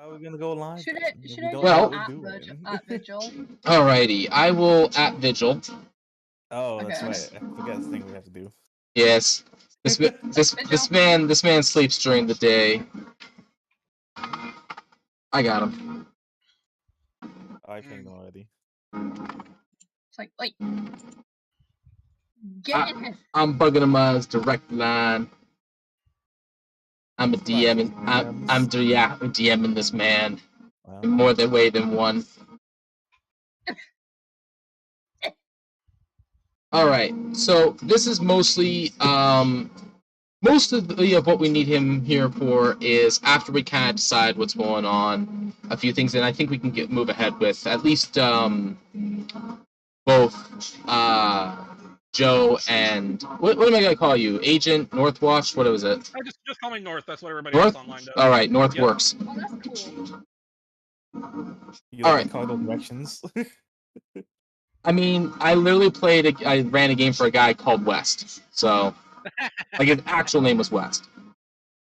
How are we gonna go live? Should then? I We should I don't do know Well- what at we're Vigil? doing. At Vigil? Alrighty, I will at Vigil. Oh, that's Okay. right. I forgot the thing we have to do. Yes. This man sleeps during the day. I got him. I pinged him already. It's like, wait. Get in here. I'm bugging him on his direct line. I'm a DM and I'm DMing this man Wow. in more than way than one. All right, so this is mostly most of what we need him here for is after we kind of decide what's going on, a few things, and I think we can move ahead with at least both Joe and what am I gonna call you? Agent Northwatch? What was it? Just call me North. That's what everybody North? else online does. All right, North Yep. works. Oh, that's cool. You All like right. cardinal directions? I mean, I literally I ran a game for a guy called West, so like his actual name was West.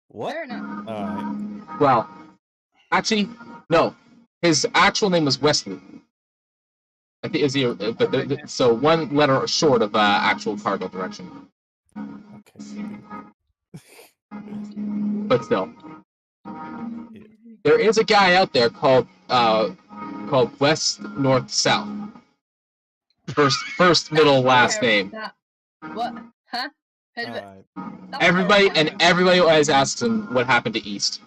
What? Fair enough. Alright. Well, actually, no, his actual name was Wesley. I think is he, but so one letter short of actual cardinal direction. Okay. But still, there is a guy out there called West North South. First middle last name. What? Huh? Alright. Everybody always asks him what happened to East,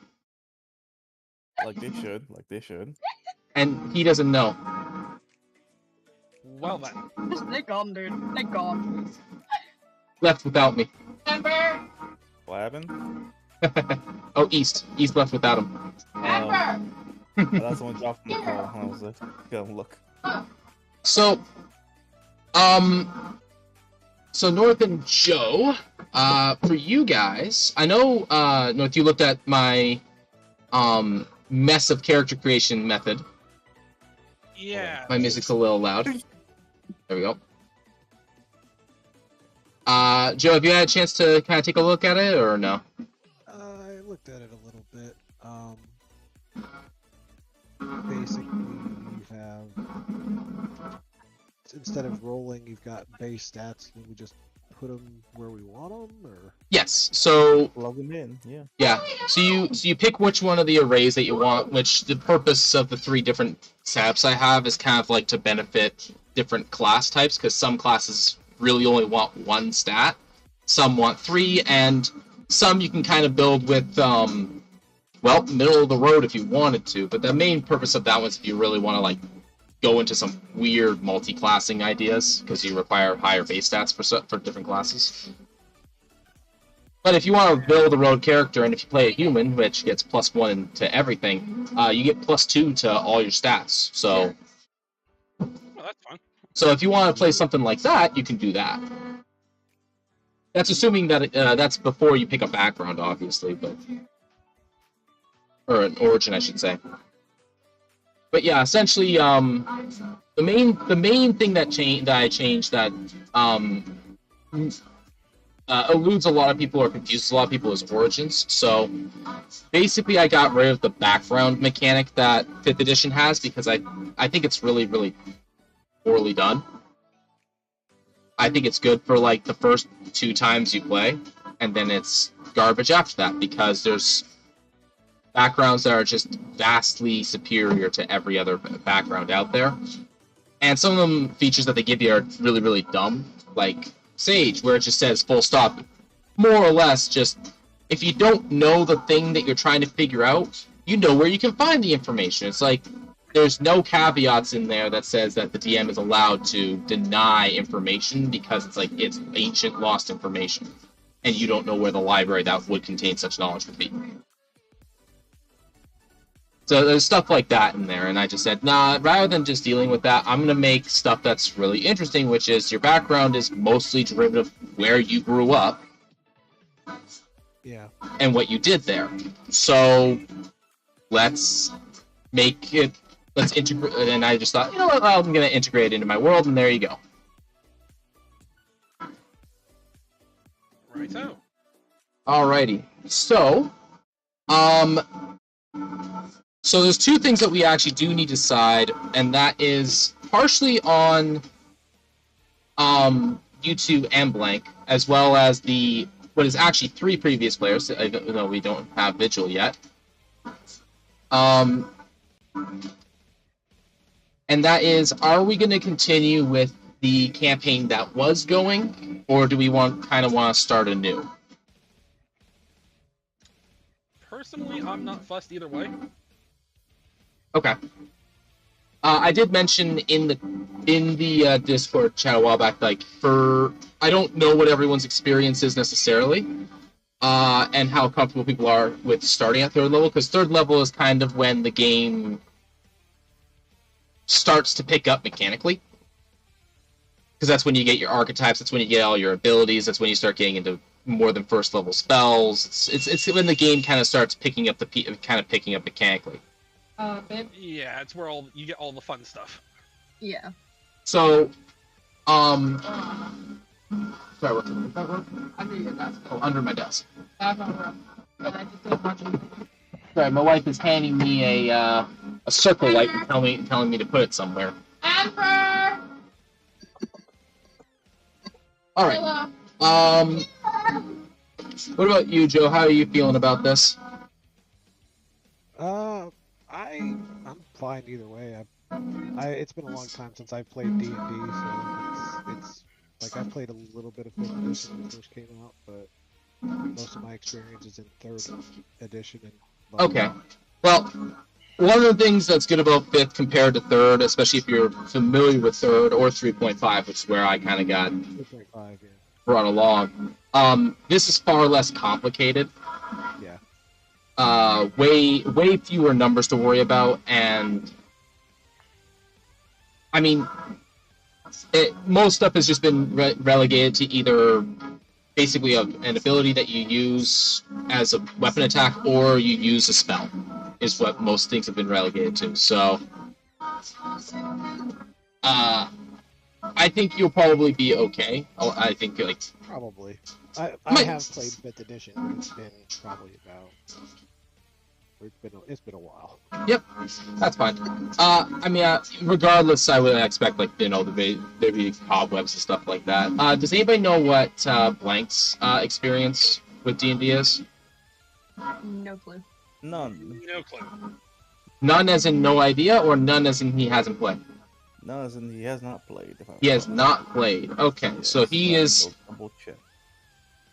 Like they should. and he doesn't know. Well then. They're gone, dude. They're gone. Left without me. What happened? Oh, East left without him. That's someone dropped from the call. I was like, go look. So North and Joe, for you guys, I know, North, you looked at my, mess of character creation method. Yeah. My music's a little loud. There we go. Joe, have you had a chance to kind of take a look at it, or no? I looked at it a little bit. Basically, you have, instead of rolling, you've got base stats. Can we just put them where we want them, or? Yes. So Plug them in, yeah. yeah. So you pick which one of the arrays that you want. Which the purpose of the 3 different tabs I have is kind of like to benefit different class types, because some classes really only want 1 stat, some want 3, and some you can kind of build with well, middle of the road if you wanted to. But the main purpose of that one is if you really want to like go into some weird multi-classing ideas, because you require higher base stats for different classes. But if you want to build a road character, and if you play a human, which gets +1 to everything, you get +2 to all your stats. So, Well, that's fun. so if you want to play something like that, you can do that. That's assuming that that's before you pick a background, obviously, but or an origin, I should say. But yeah, essentially, the main thing that I changed that eludes a lot of people or confuses a lot of people is origins. So basically, I got rid of the background mechanic that 5th edition has, because I think it's really, really poorly done. I think it's good for like the first 2 times you play, and then it's garbage after that, because there's backgrounds that are just vastly superior to every other background out there. And some of them features that they give you are really, really dumb, like Sage, where it just says full stop. More or less, just if you don't know the thing that you're trying to figure out, you know where you can find the information. It's like there's no caveats in there that says that the DM is allowed to deny information, because it's like it's ancient lost information, and you don't know where the library that would contain such knowledge would be. So there's stuff like that in there, and I just said, nah, rather than just dealing with that, I'm going to make stuff that's really interesting, which is your background is mostly derivative of where you grew up. Yeah. And what you did there. So let's integrate, and I just thought, you know what, I'm going to integrate it into my world, and there you go. Righto. Alrighty. So, So there's two things that we actually do need to decide, and that is partially on you two and Blank, as well as the what is actually 3 previous players, even though we don't have Vigil yet. And that is, are we going to continue with the campaign that was going, or do we kind of want to start anew? Personally, I'm not fussed either way. Okay. I did mention in the Discord chat a while back, like, I don't know what everyone's experience is necessarily, and how comfortable people are with starting at 3rd level, because 3rd level is kind of when the game starts to pick up mechanically. Because that's when you get your archetypes, that's when you get all your abilities, that's when you start getting into more than 1st level spells. It's when the game kind of starts picking up mechanically. Yeah, it's where you get all the fun stuff. Yeah. So, sorry, what's that one? Under your desk. Oh, under my desk. Sorry, my wife is handing me a circle light and telling me to put it somewhere. Amber! All right. What about you, Joe? How are you feeling about this? I'm fine either way. It's been a long time since I've played D&D, so it's like I played a little bit of 5th edition when it first came out, but most of my experience is in 3rd edition. And Okay. Well, one of the things that's good about 5th compared to 3rd, especially if you're familiar with 3rd or 3.5, which is where I kind of got 3.5, yeah. brought along, this is far less complicated. Yeah. Way fewer numbers to worry about, and I mean, most stuff has just been relegated to either basically an ability that you use as a weapon attack or you use a spell, is what most things have been relegated to. So, I think you'll probably be okay. I think, like... Probably. I have played 5th edition, but it's been probably about... It's been a while. Yep, that's fine. I mean, regardless, I would expect, like, you know, there'd be cobwebs and stuff like that. Does anybody know what Blank's experience with D&D is? No clue. None. No clue. None as in no idea, or none as in he hasn't played? None as in he has not played. He has not played. Okay, so he is... Double check.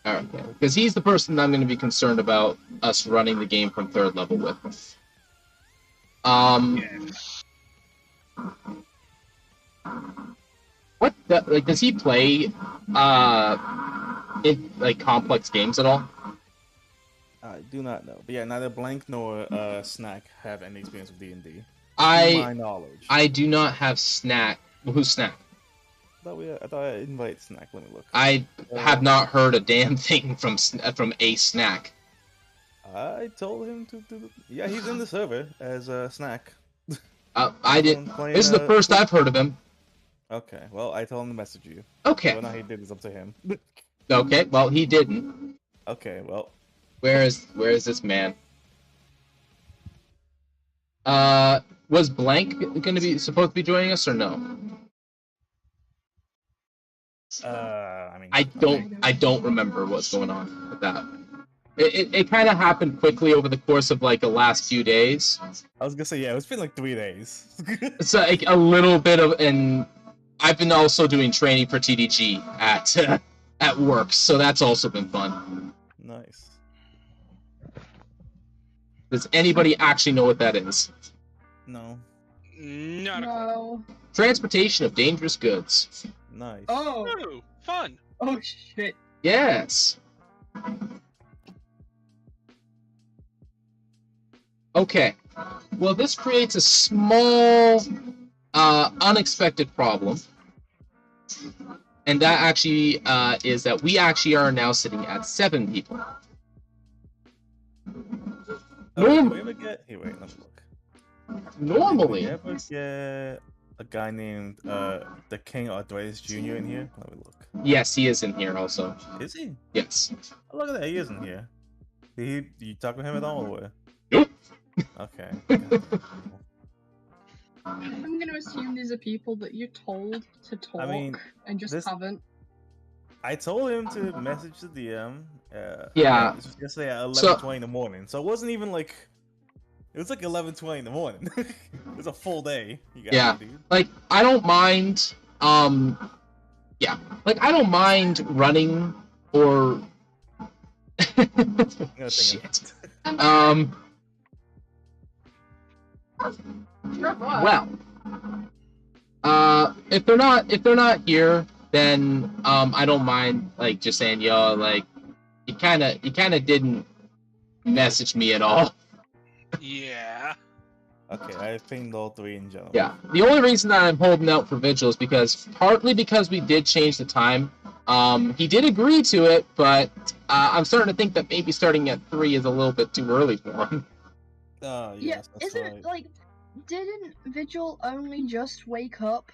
Alright, because he's the person I'm going to be concerned about us running the game from 3rd level with. What does he play in like complex games at all? I do not know. But yeah, neither Blank nor Snack have any experience with D&D. To my knowledge. I do not have Snack. Who's Snack? I thought I invited Snack. Let me look. I have not heard a damn thing from a Snack. I told him to do. Yeah, he's in the server as a Snack. I didn't. This is the first I've heard of him. Okay, well, I told him to message you. Okay. Whether or not he did is up to him. Okay, well, he didn't. Okay, well. Where is this man? Was Blank supposed to be joining us or no? I mean, I don't remember what's going on with that. It kind of happened quickly over the course of like the last few days. I was gonna say, yeah, it's been like 3 days. It's like a little bit of, and I've been also doing training for TDG at work, so that's also been fun. Nice. Does anybody actually know what that is? No. Not a clue. No. Transportation of dangerous goods. Nice. Oh. Ooh, fun. Oh shit. Yes. Okay. Well, this creates a small, unexpected problem. And that actually is that we actually are now sitting at 7 people. Did we ever get... Here, wait, let me look. Normally. Did we ever get a guy named the King Arthritis Jr. in here? Let me look. Yes, he is in here also. Is he? Yes. Oh, look at that, he is in here. Did you talk to him at all, or what? Nope. Okay. I'm gonna assume these are people that you're told to talk mean, and just this- haven't. I told him to message the DM. Yeah. This was yesterday at So- 11:20 in the morning. So it wasn't even like. It was like 11:20 in the morning. It was a full day. You got Yeah. me, dude. Like, I don't mind, yeah. Like, I don't mind running or... I'm gonna think Shit. of- Well, if they're not here, then I don't mind like just saying, yo, like you kind of didn't message me at all. Yeah. Okay, I pinged all three in general. Yeah. The only reason that I'm holding out for Vigil is partly because we did change the time. He did agree to it, but I'm starting to think that maybe starting at 3 is a little bit too early for him. Yes, Yeah, that's isn't right. it like, didn't Vigil only just wake up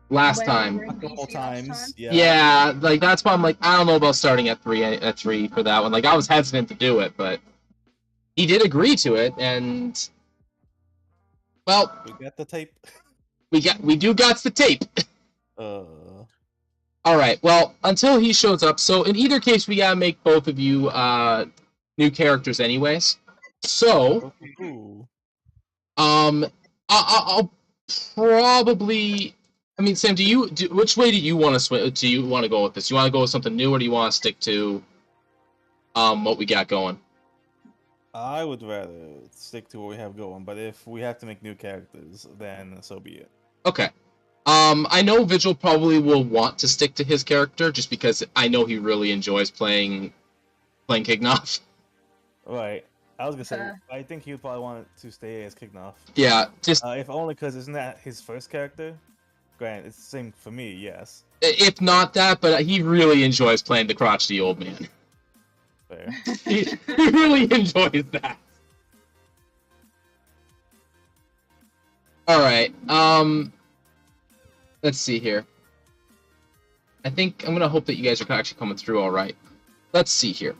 Last when time. we were in A couple BC last times. time? Yeah, like that's why I'm like, I don't know about starting at 3 for that one. Like I was hesitant to do it, but he did agree to it, and well, We got the tape. we do got the tape. All right. Well, until he shows up. So in either case, we gotta make both of you new characters, anyways. So, Ooh. I'll probably. I mean, Sam, which way do you want to swim? Do you want to go with this? Do you want to go with something new, or do you want to stick to what we got going? I would rather stick to what we have going, but if we have to make new characters, then so be it. Okay. I know Vigil probably will want to stick to his character just because I know he really enjoys playing Kignoff. Right. I was gonna say, I think he would probably want to stay as Kignoff. Yeah, just If only because isn't that his first character? Granted, it's the same for me, yes. if not that, but he really enjoys playing the crotchety old man. Fair. He really enjoys that. All right. Let's see here. I think I'm gonna hope that you guys are actually coming through all right. Let's see here.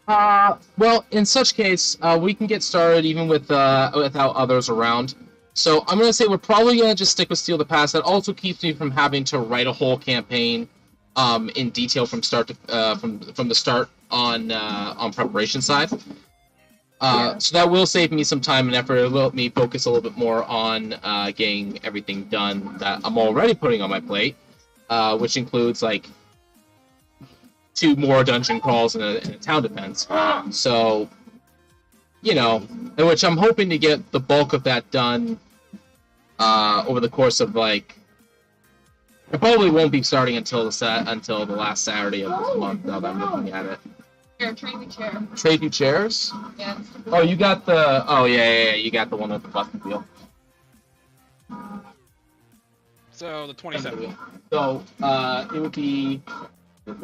Well, in such case, we can get started even without others around. So I'm gonna say we're probably gonna just stick with Steal the Pass. That also keeps me from having to write a whole campaign in detail from start to from the start on preparation side. So that will save me some time and effort. It will let me focus a little bit more on getting everything done that I'm already putting on my plate, which includes like 2 more dungeon crawls and a town defense. So, you know, in which I'm hoping to get the bulk of that done over the course of like. I probably won't be starting until the last Saturday of this month. Now that I'm looking at it. Here, trade me chair. Trade you chairs? Yeah. Oh, you got the. Oh yeah. You got the one with the button wheel. So the 27th. So it would be. Sorry,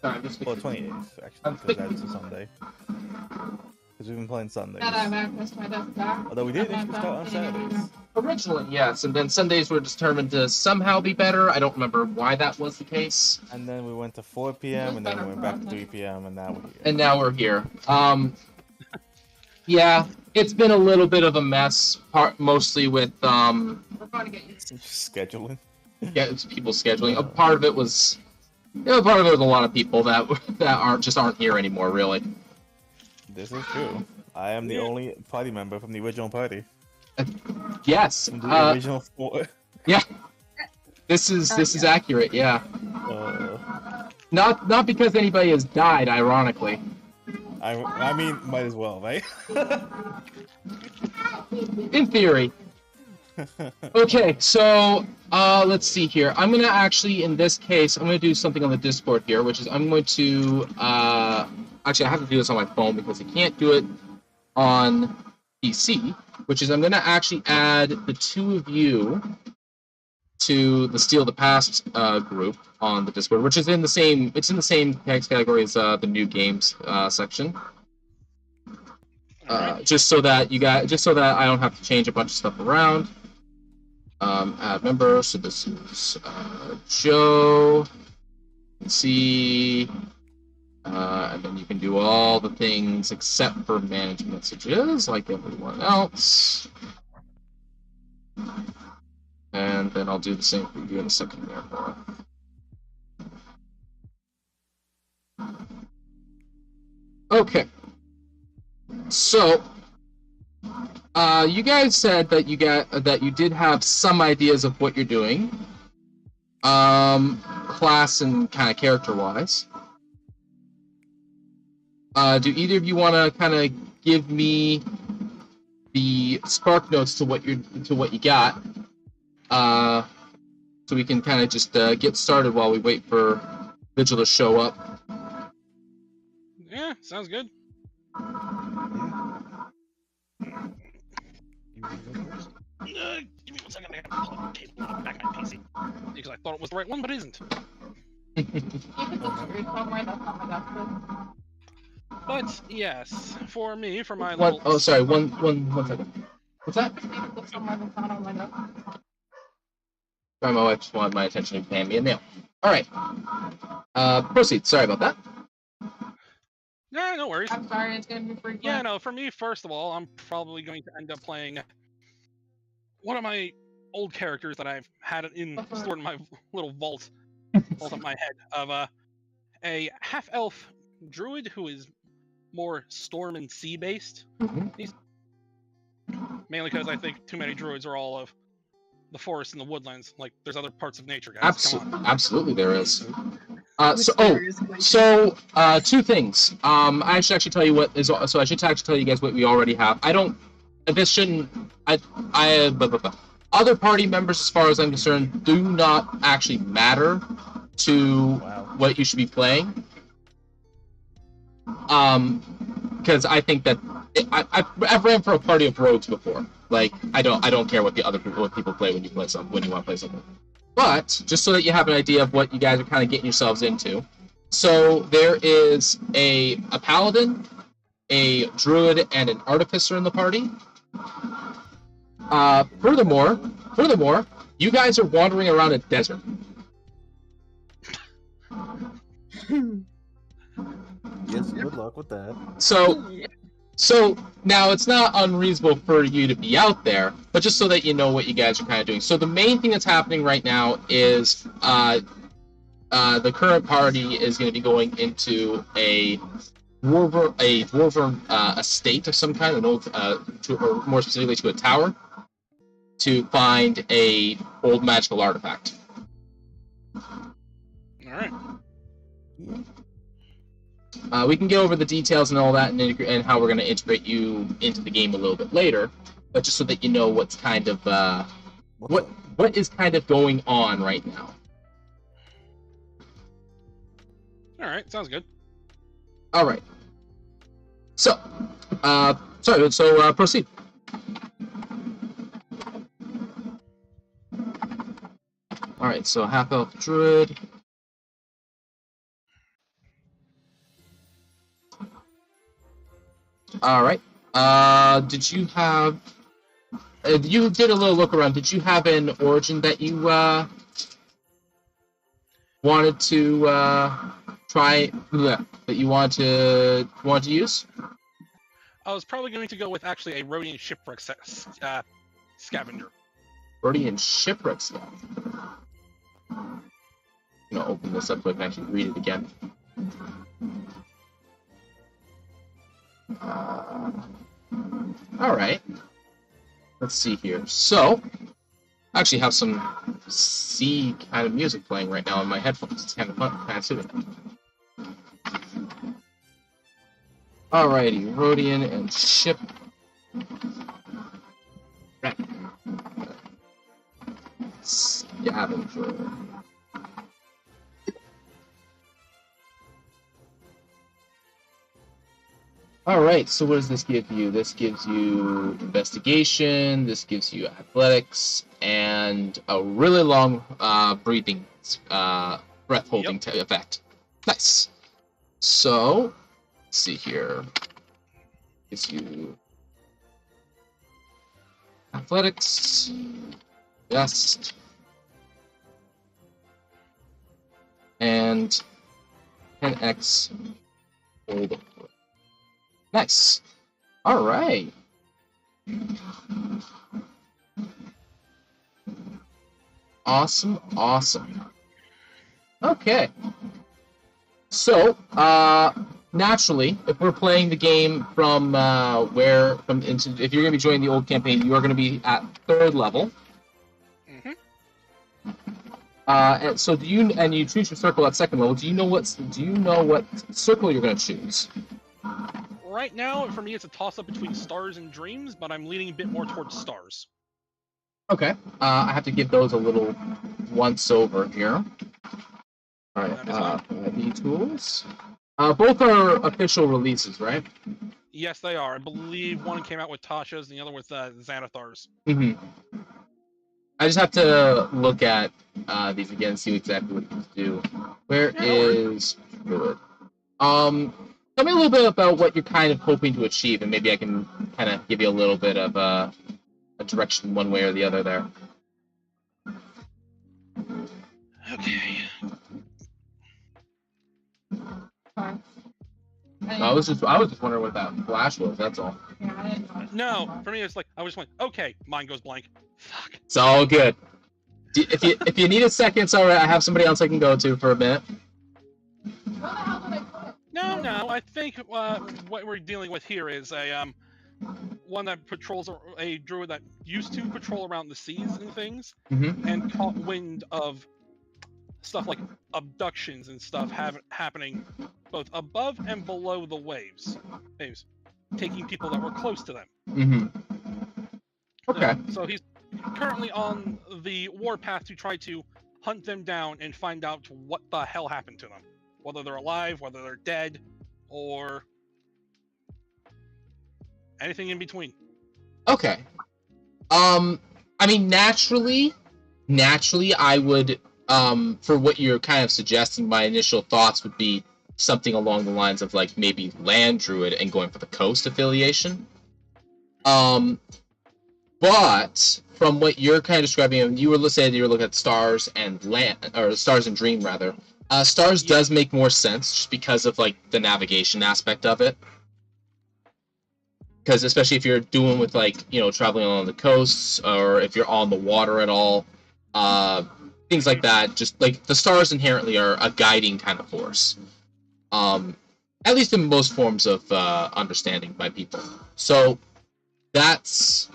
I'm just. Well, 28th, actually, because that's a Sunday. Because we've been playing Sundays. Now that I'm access my desk back. Although we did initially start on Saturdays. Originally, yes, and then Sundays were determined to somehow be better. I don't remember why that was the case. And then we went to 4 p.m. and then we went back to 3 p.m. and now we're here. And now we're here. Yeah, it's been a little bit of a mess, mostly with We're going to get you. Scheduling. yeah, it's people scheduling. A part of it was, a lot of people that aren't here anymore, really. This is true. I am the only party member from the original party. Yes. From the original 4. Yeah. This is accurate. Yeah. Not because anybody has died, ironically. I mean, might as well, right? In theory. Okay, so let's see here. I'm gonna actually, in this case, I'm gonna do something on the Discord here, which is I'm going to actually I have to do this on my phone because I can't do it on PC. Which is I'm gonna actually add the 2 of you to the Steal the Past group on the Discord, which is in the same text category as the new games section. Just so that I don't have to change a bunch of stuff around. Add member. So this is Joe. Let's see. And then you can do all the things except for manage messages, like everyone else. And then I'll do the same for you in a second there, Nora. Okay. So, you guys said that you did have some ideas of what you're doing, class and kind of character-wise. Do either of you want to kind of give me the spark notes to what you got, so we can kind of just get started while we wait for Vigil to show up? Yeah, sounds good. You want to go first? Give me 1 second. I gotta pull up the cable back on my PC because I thought it was the right one, but it isn't. You could disagree somewhere. That's not my doctor. But yes, for me, for my One, little. oh, sorry. One second. What's that? You could go somewhere that's not on my notes. Sorry, my wife just wanted my attention to pay me a mail. All right. Proceed. Sorry about that. Yeah, no worries. I'm sorry, it's gonna be frequent. Yeah, no, for me, first of all, I'm probably going to end up playing one of my old characters that I've had stored in my little vault of my head of a half-elf druid who is more storm and sea based. He's mainly because I think too many druids are all of the forest and the woodlands. Like, there's other parts of nature, guys. Come on. Absolutely, there is. Mysteriously. Two things. I should actually tell you what is. So I should actually tell you guys what we already have. I don't. This shouldn't. Other party members, as far as I'm concerned, do not actually matter to what you should be playing. Because I think that I've ran for a party of rogues before. Like, I don't care what people play when you want to play something. But just so that you have an idea of what you guys are kind of getting yourselves into. So there is a paladin, a druid, and an artificer in the party. Furthermore, you guys are wandering around a desert. Yes, good luck with that. So now it's not unreasonable for you to be out there, but just so that you know what you guys are kind of doing. So the main thing that's happening right now is the current party is going to be going into a dwarven estate of some kind, or more specifically to a tower, to find a old magical artifact. All right. We can get over the details and all that, and how we're going to integrate you into the game a little bit later. But just so that you know what's kind of what is kind of going on right now. All right, sounds good. All right. So, proceed. All right. So half-elf druid. All right. Did you have? You did a little look around. Did you have an origin that you wanted to try? That you want to use? I was probably going to go with actually a Rhodian shipwreck scavenger. Rhodian shipwreck scavenger. I'm gonna open this up so I can actually read it again. All right. Let's see here. So, I actually have some sea kind of music playing right now in my headphones. It's kind of fun, kind of soothing. Alrighty, Rhodian and ship. Scavenger. Alright, so what does this give you? This gives you investigation, this gives you athletics, and a really long breathing, breath-holding effect. Nice. So, let's see here. Gives you athletics, best, and 10x Hold. Nice. All right. Awesome. Okay. So, naturally, if we're playing the game from if you're going to be joining the old campaign, you are going to be at 3rd level. And so you choose your circle at 2nd level. Do you know what circle you're going to choose? Right now, for me, it's a toss-up between stars and dreams, but I'm leaning a bit more towards stars. Okay. I have to give those a little once-over here. All right. The tools. Both are official releases, right? Yes, they are. I believe one came out with Tasha's, and the other with Xanathar's. Mm-hmm. I just have to look at these again and see exactly what these do. Where is Druid? Tell me a little bit about what you're kind of hoping to achieve, and maybe I can kind of give you a little bit of a direction one way or the other there. Okay. I was just wondering what that flash was. That's all. Yeah, I didn't know. No, for me, it's like I was like, okay, mine goes blank. Fuck. It's all good. If you need a second, it's all right. I have somebody else I can go to for a minute. Where the hell did I put it? No. I think what we're dealing with here is a one that patrols a druid that used to patrol around the seas and things, and caught wind of stuff like abductions and stuff happening both above and below the waves, taking people that were close to them. Okay. So he's currently on the warpath to try to hunt them down and find out what the hell happened to them. Whether they're alive, whether they're dead, or anything in between. Okay. I mean, naturally, I would, for what you're kind of suggesting, my initial thoughts would be something along the lines of, like, maybe Land Druid and going for the Coast affiliation. But from what you're kind of describing, you were looking at Stars and Stars and Dream, rather. Stars does make more sense just because of, like, the navigation aspect of it. Because especially if you're doing with, like, traveling along the coasts, or if you're on the water at all, things like that. Just like the stars inherently are a guiding kind of force, at least in most forms of understanding by people. So it's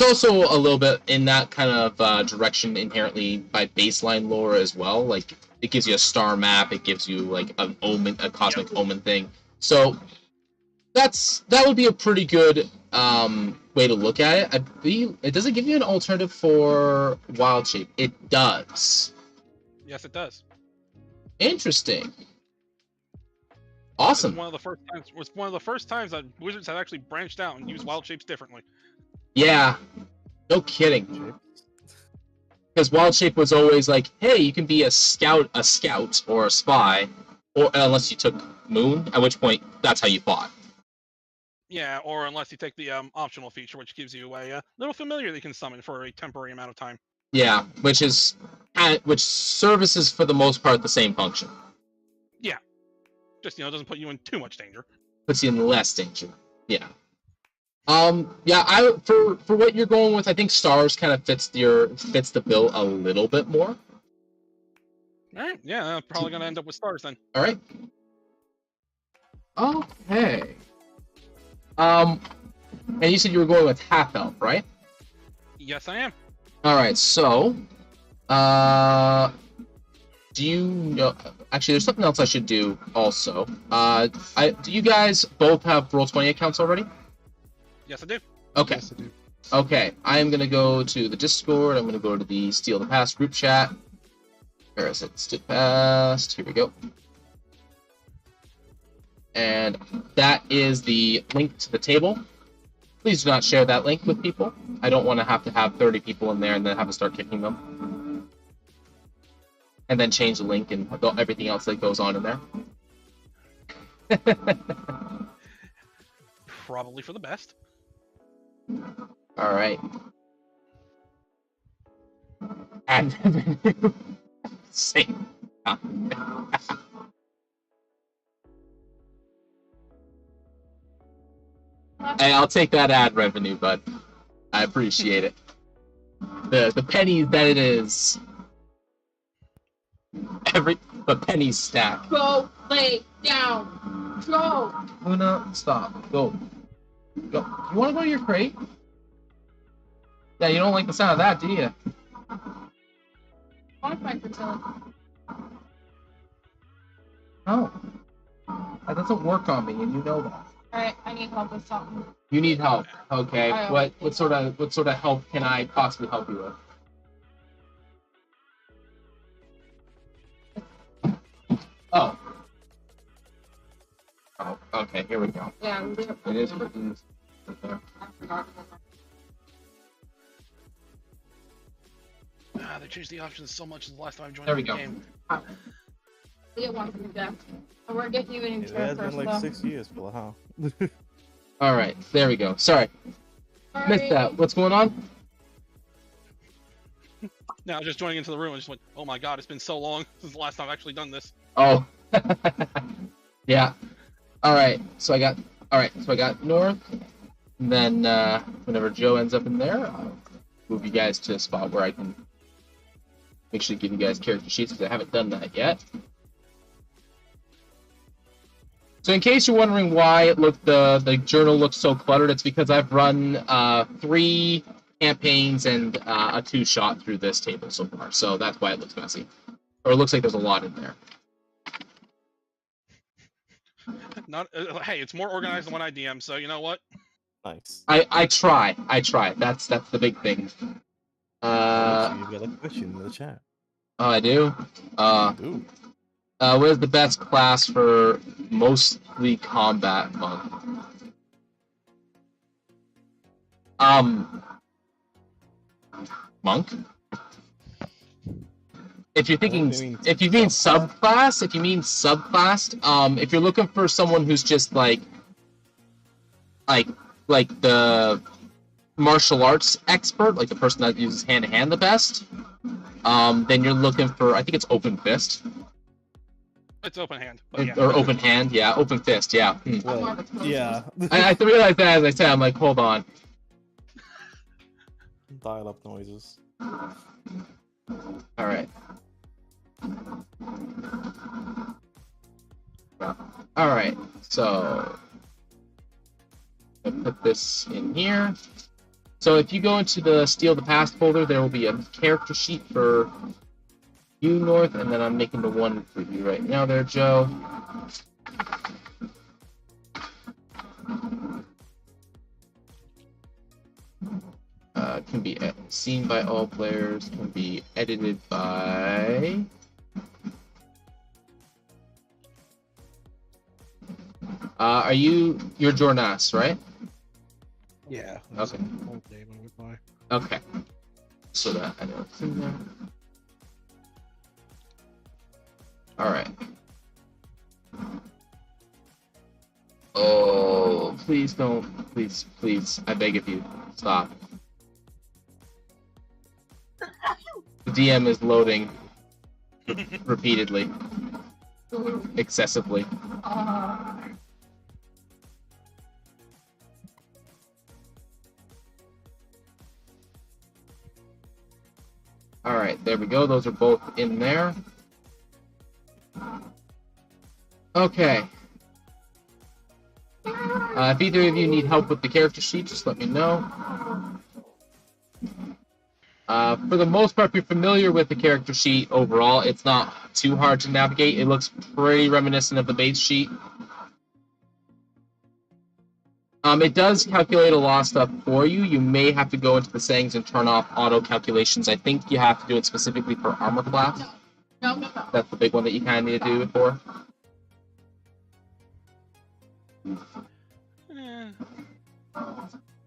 also a little bit in that kind of direction inherently by baseline lore as well. Like, it gives you a star map, it gives you like an omen, a cosmic omen thing. So that would be a pretty good way to look at it. It doesn't give you an alternative for Wild Shape. It does. Yes, it does. Interesting. Awesome. It's one of the first times that Wizards have actually branched out and used Wild Shapes differently. Yeah. No kidding. Because Wild Shape was always like, hey, you can be a scout or a spy, or unless you took Moon, at which point that's how you fought. Yeah, or unless you take the optional feature, which gives you a little familiar that you can summon for a temporary amount of time. Yeah, which services for the most part the same function. Yeah, just doesn't put you in too much danger. Puts you in less danger. Yeah. Yeah. For what you're going with, I think Stars kind of fits the bill a little bit more. All right. Yeah, I'm probably gonna end up with Stars then. All right. Okay. And you said you were going with half elf, right? Yes, I am. All right. So, do you know? Actually, there's something else I should do also. Do you guys both have Roll20 accounts already? Yes, I do. Okay. Yes, I do. Okay. I am gonna go to the Discord. I'm gonna go to the Steal the Past group chat. Where is it? Steal the Past. Here we go. And that is the link to the table. Please do not share that link with people. I don't want to have 30 people in there and then have to start kicking them. And then change the link and everything else that goes on in there. Probably for the best. All right. And same. Hey, I'll take that ad revenue, bud. I appreciate it. The pennies that it is. The penny stack. Go lay down. Go. Luna, stop. Go. Go. You want to go to your crate? Yeah, you don't like the sound of that, do you? I want to find fertility. No. That doesn't work on me, and you know that. Alright, I need help with something. You need help. Okay. I What sort of help can I possibly help you with? Oh. Oh, okay, here we go. Yeah, It is what it is. Okay. I forgot. They changed the options so much since the last time I joined There we the go. game. Leah wants to be back. And we're getting you in It turn has been first, like though. 6 years, fella, huh? Alright, there we go. Sorry. Missed that. What's going on? Now, just joining into the room, I just went, oh my god, it's been so long since the last time I've actually done this. Oh. Yeah. Alright, so I got north. And then whenever Joe ends up in there, I'll move you guys to a spot where I can make sure to give you guys character sheets because I haven't done that yet. So in case you're wondering why the journal looks so cluttered, it's because I've run 3 campaigns and a 2-shot through this table so far. So that's why it looks messy. Or it looks like there's a lot in there. Hey, it's more organized than when I DM, so you know what? Nice. I try. That's the big thing. You've got a question in the chat. Oh, I do? Dude. What is the best class for mostly combat monk? Monk? If you're thinking, if you mean subclass, if you're looking for someone who's just like the martial arts expert, like the person that uses hand-to-hand the best, then you're looking for, I think it's open fist. It's open hand. But yeah. Or open hand, yeah, open fist, yeah. Well, yeah. I realized that as I said, I'm like, hold on. Dial up noises. Alright. Alright, so I'll put this in here. So if you go into the Steal the Past folder, there will be a character sheet for you, North, and then I'm making the one for you right now there, Joe. Can be seen by all players, can be edited by... you're Jornas, right? Yeah. That's Okay. the old name I would buy. Okay. So that I know it's in there. Alright. Oh, please don't. Please. I beg of you. Stop. The DM is loading repeatedly. Excessively. Alright, there we go. Those are both in there. Okay. If either of you need help with the character sheet, just let me know. For the most part, if you're familiar with the character sheet overall, it's not too hard to navigate. It looks pretty reminiscent of the base sheet. It does calculate a lot of stuff for you. You may have to go into the settings and turn off auto calculations. I think you have to do it specifically for armor class. No. That's the big one that you kind of need to do it for.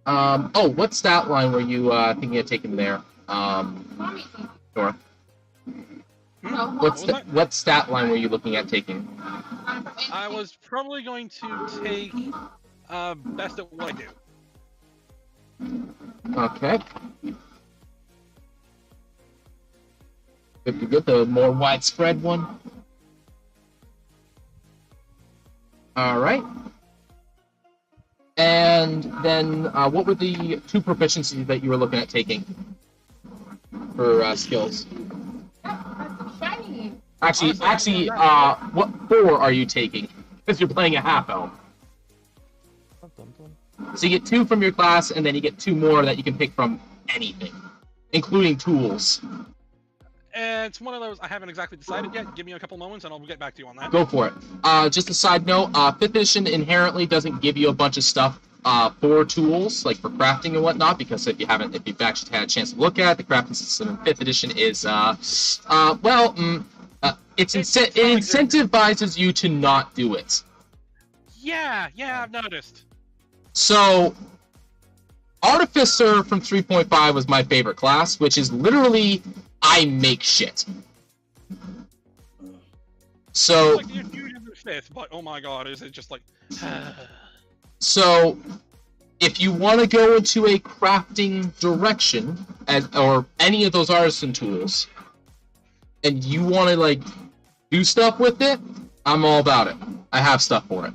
Oh, what stat line were you thinking of taking there? Nora? What stat line were you looking at taking? I was probably going to take best at what I do. Okay. Good to get the more widespread one. Alright. And then what were the 2 proficiencies that you were looking at taking for skills? Shiny. Actually, what 4 are you taking? Because you're playing a half elf. So you get 2 from your class, and then you get 2 more that you can pick from anything, including tools. It's one of those I haven't exactly decided yet. Give me a couple moments, and I'll get back to you on that. Go for it. Just a side note, 5th edition inherently doesn't give you a bunch of stuff for tools, like for crafting and whatnot, because if you've actually had a chance to look at it, the crafting system in 5th edition is, it incentivizes you to not do it. Yeah, I've noticed. So, Artificer from 3.5 was my favorite class, which is literally, I make shit. So, It's like the Fusion of the 5th, but oh my god, is it just like... So, if you want to go into a crafting direction, or any of those artisan tools, and you want to, like, do stuff with it, I'm all about it. I have stuff for it.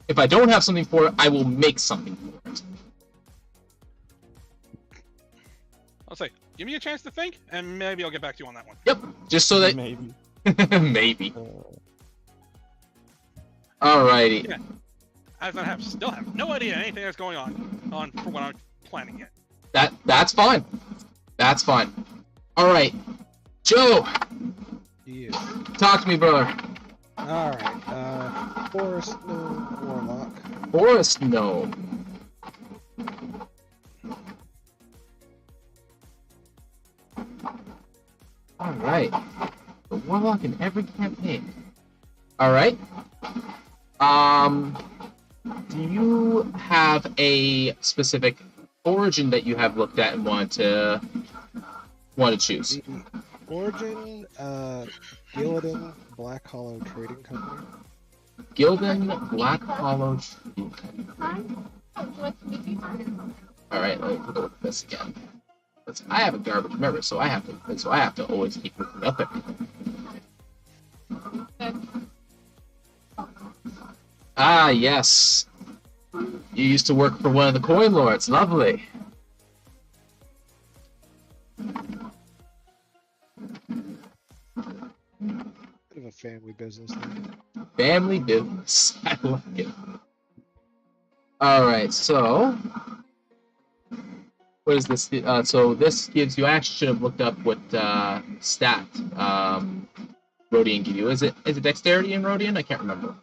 If I don't have something for it, I will make something for it. I'll say, give me a chance to think, and maybe I'll get back to you on that one. Yep, just so that... Maybe. Maybe. Alrighty. Yeah. As I still have no idea anything that's going on for what I'm planning yet. That's fine. That's fine. Alright. Joe! Yeah. Talk to me, brother. Alright, Forest Gnome Warlock. Forest Gnome. Alright. The Warlock in every campaign. Alright. Do you have a specific origin that you have looked at and want to choose? The origin, Gillidan Black Hollow Trading Company. Gildan Black Hollow Trading Company. Alright, let me go with this again. I have a garbage memory, so I have to always keep looking up everything. Ah, yes. You used to work for one of the coin lords. Lovely. Bit of a family business there. Family business. I like it. Alright, so... What is this? So this gives you... I actually should have looked up what stat Rodian give you. Is it dexterity in Rodian? I can't remember.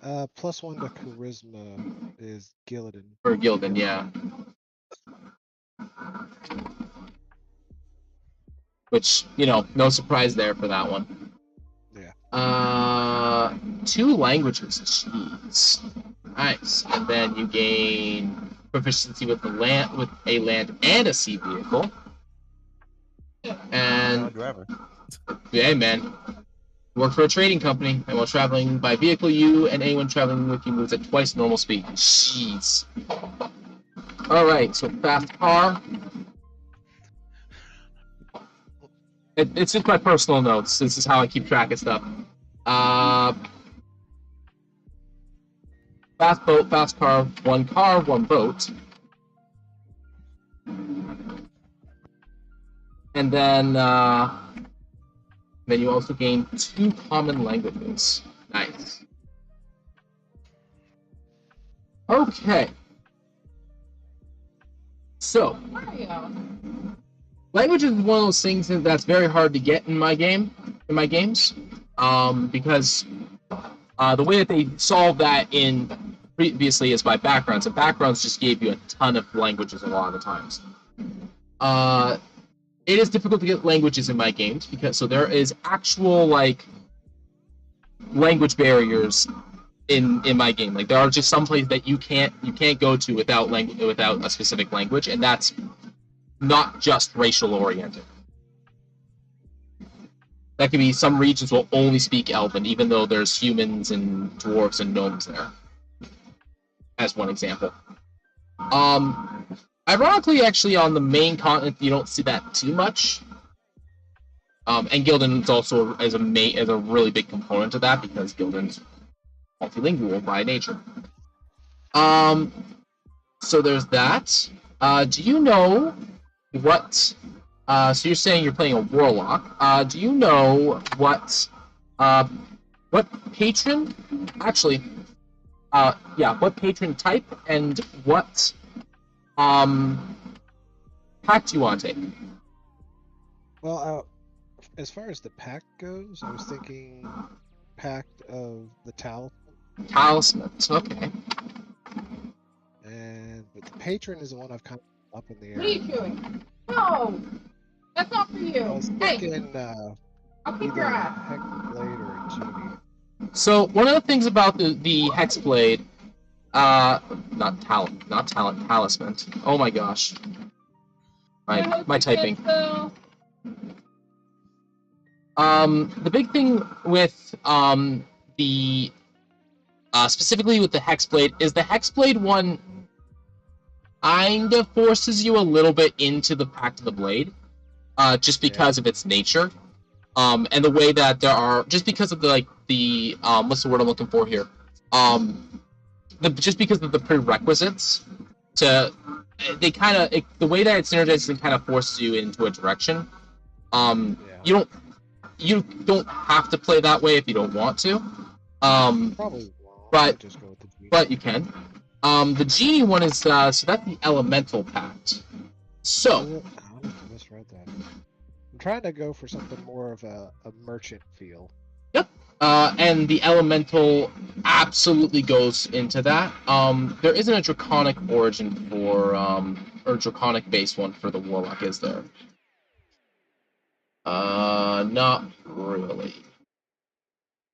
+1 to charisma is Gillidan. For Gildan, yeah. Which, no surprise there for that one. Yeah. 2 languages. Jeez. Nice. And then you gain proficiency with a land and a sea vehicle. And Driver. yeah, man. Work for a trading company, and while traveling by vehicle, you and anyone traveling with you moves at twice normal speed. Jeez. Alright, so fast car. It's just my personal notes. This is how I keep track of stuff. Fast boat, fast car, 1 boat. And then you also gain 2 common languages. Nice. Okay. So, language is one of those things that's very hard to get in my games, because the way that they solve that in previously is by backgrounds, and backgrounds just gave you a ton of languages a lot of the times. It is difficult to get languages in my games so there is actual language barriers in my game. Like there are just some places that you can't go to without a specific language, and that's not just racial oriented. That could be some regions will only speak Elven, even though there's humans and dwarves and gnomes there, as one example. Ironically, actually, on the main continent, you don't see that too much. And Gildan also is a really big component of that because Gildan's multilingual by nature. So there's that. Do you know what? So you're saying you're playing a warlock. Do you know what patron? Actually, yeah, what patron type and what pack do you want to take? Well, as far as the pack goes, I was thinking pact of the talisman, Talismans. Okay. but the patron is the one I've kind of up in the What are you air. chewing? No! That's not for I you! was Hey! thinking I'll keep either your a ass. Hexblade or a Genie. So one of the things about the Hexblade, not talent, talisman. Oh my gosh, my typing. The big thing with the specifically with the Hexblade is the Hexblade one kind of forces you a little bit into the Pact of the Blade, just because of its nature, and the way that there are, just because of the what's the word I'm looking for here, just because of the prerequisites to, they kind of, the way that it synergizes and kind of forces you into a direction. You don't have to play that way if you don't want to. Probably won't. But Just go with the Genie. but you can. The Genie one is so that's the Elemental Pact. So I misread that. I'm trying to go for something more of a merchant feel. yep. And the Elemental absolutely goes into that. There isn't a Draconic origin for or Draconic base one for the Warlock, is there? Not really.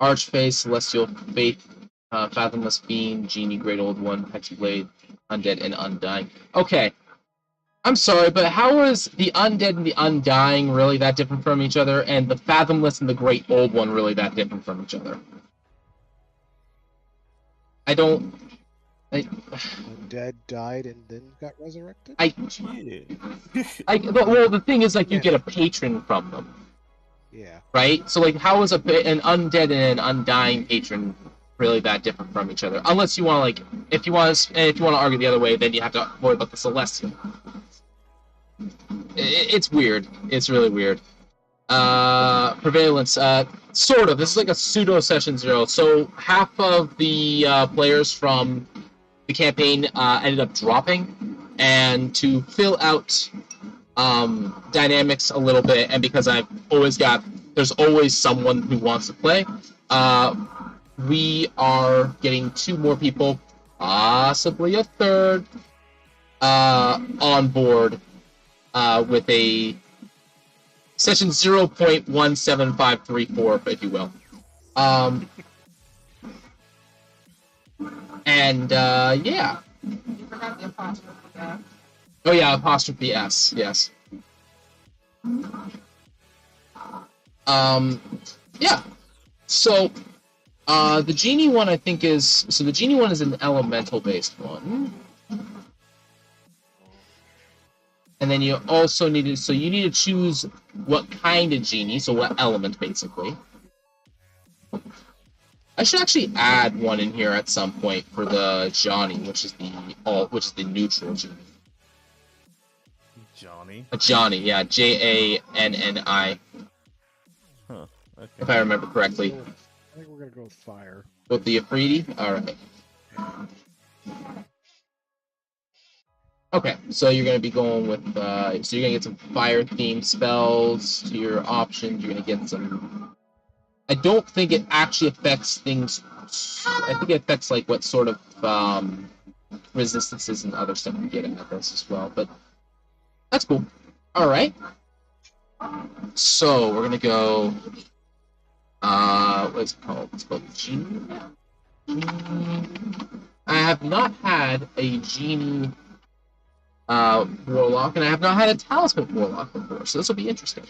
Archface, Celestial Faith, Fathomless Fiend, Genie, Great Old One, Hexblade, Undead, and Undying. Okay. I'm sorry, but how is the Undead and the Undying really that different from each other, and the Fathomless and the Great Old One really that different from each other? Undead died and then got resurrected? Well, the thing is, you get a patron from them. Yeah. Right? So, how is an Undead and an Undying patron really that different from each other? Unless you want if you want to argue the other way, then you have to worry about the Celestial. It's weird. It's really weird. Prevalence, sort of. This is like a pseudo session 0. So half of the players from the campaign ended up dropping, and to fill out dynamics a little bit, and because there's always someone who wants to play, we are getting 2 more people, possibly a third, on board with a session 0.17534, if you will. And yeah. You forgot the apostrophe S. Oh yeah, apostrophe S, yes. Yeah. So the Genie one I think is the Genie one is an elemental based one. And then you also need to choose what kind of Genie, so what element basically. I should actually add one in here at some point for the Johnny, which is the neutral Genie. Johnny? Johnny, yeah, Janni. Huh. Okay. If I remember correctly. I think we're gonna go with fire. With the Afridi? Alright. Okay, so you're going to be going with, so you're going to get some fire-themed spells to your options. You're going to get some... I don't think it actually affects things... I think it affects, what sort of resistances and other stuff you get out of this as well, but that's cool. Alright. So, we're going to go... what is it called? It's called Genie. I have not had a Genie... Warlock, and I have not had a Talisman Warlock before, so this will be interesting.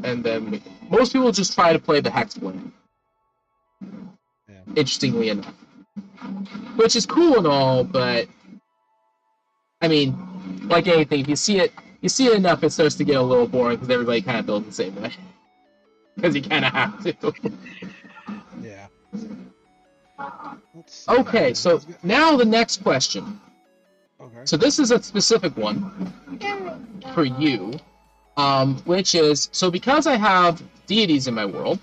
And then most people just try to play the Hexblade. Yeah. Interestingly enough. Which is cool and all, but I mean, like anything, if you see it enough, it starts to get a little boring because everybody kind of builds the same way. Because you kind of have to. Yeah. let's see. Okay, so now the next question. Okay. So this is a specific one for you, which is, so because I have deities in my world,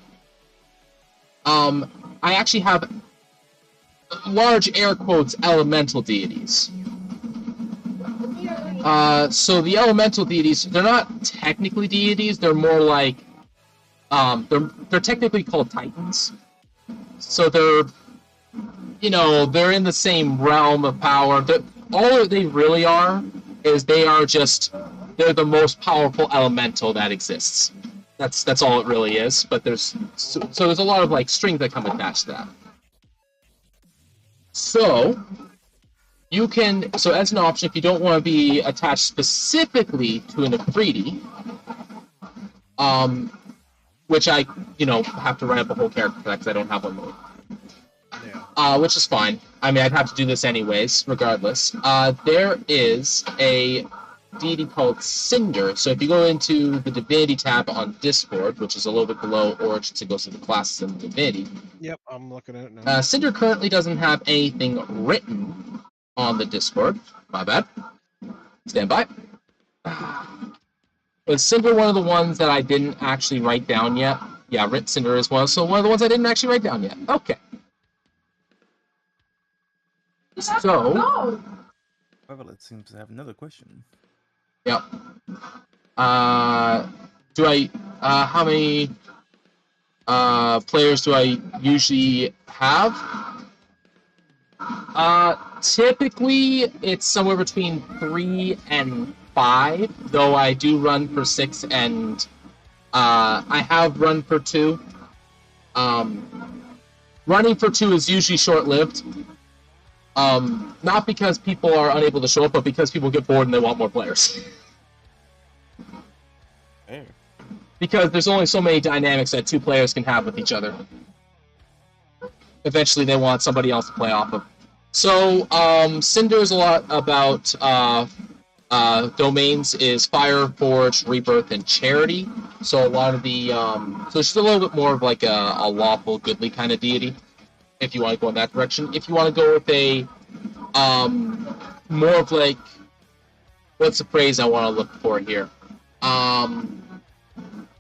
I actually have large air quotes elemental deities. So the elemental deities, they're not technically deities, they're more like, they're technically called titans. So they're, they're in the same realm of power. All they really are is they're the most powerful elemental that exists. That's all it really is. But there's there's a lot of like strings that come attached to that. So as an option, if you don't want to be attached specifically to an Afridi, which I have to write up a whole character for that because I don't have one more. Yeah. Which is fine. I mean, I'd have to do this anyways, regardless. There is a deity called Cinder. So if you go into the Divinity tab on Discord, which is a little bit below Origins, it goes to the classes and Divinity. Yep, I'm looking at it now. Cinder currently doesn't have anything written on the Discord. My bad. Stand by. Was Cinder one of the ones that I didn't actually write down yet? Yeah, Cinder is one. So one of the ones I didn't actually write down yet. Okay. So, Well, it seems to have another question. Yep. How many players do I usually have? Typically, it's somewhere between 3 and 5, though I do run for 6, and I have run for 2. Running for 2 is usually short-lived. Not because people are unable to show up, but because people get bored and they want more players. Fair. Because there's only so many dynamics that 2 players can have with each other. Eventually they want somebody else to play off of. So, Cinder is a lot about domains is Fire, Forge, Rebirth, and Charity. So a lot of the so it's just a little bit more of like a lawful, goodly kind of deity, if you want to go in that direction. If you want to go with a more of like, what's the phrase I want to look for here?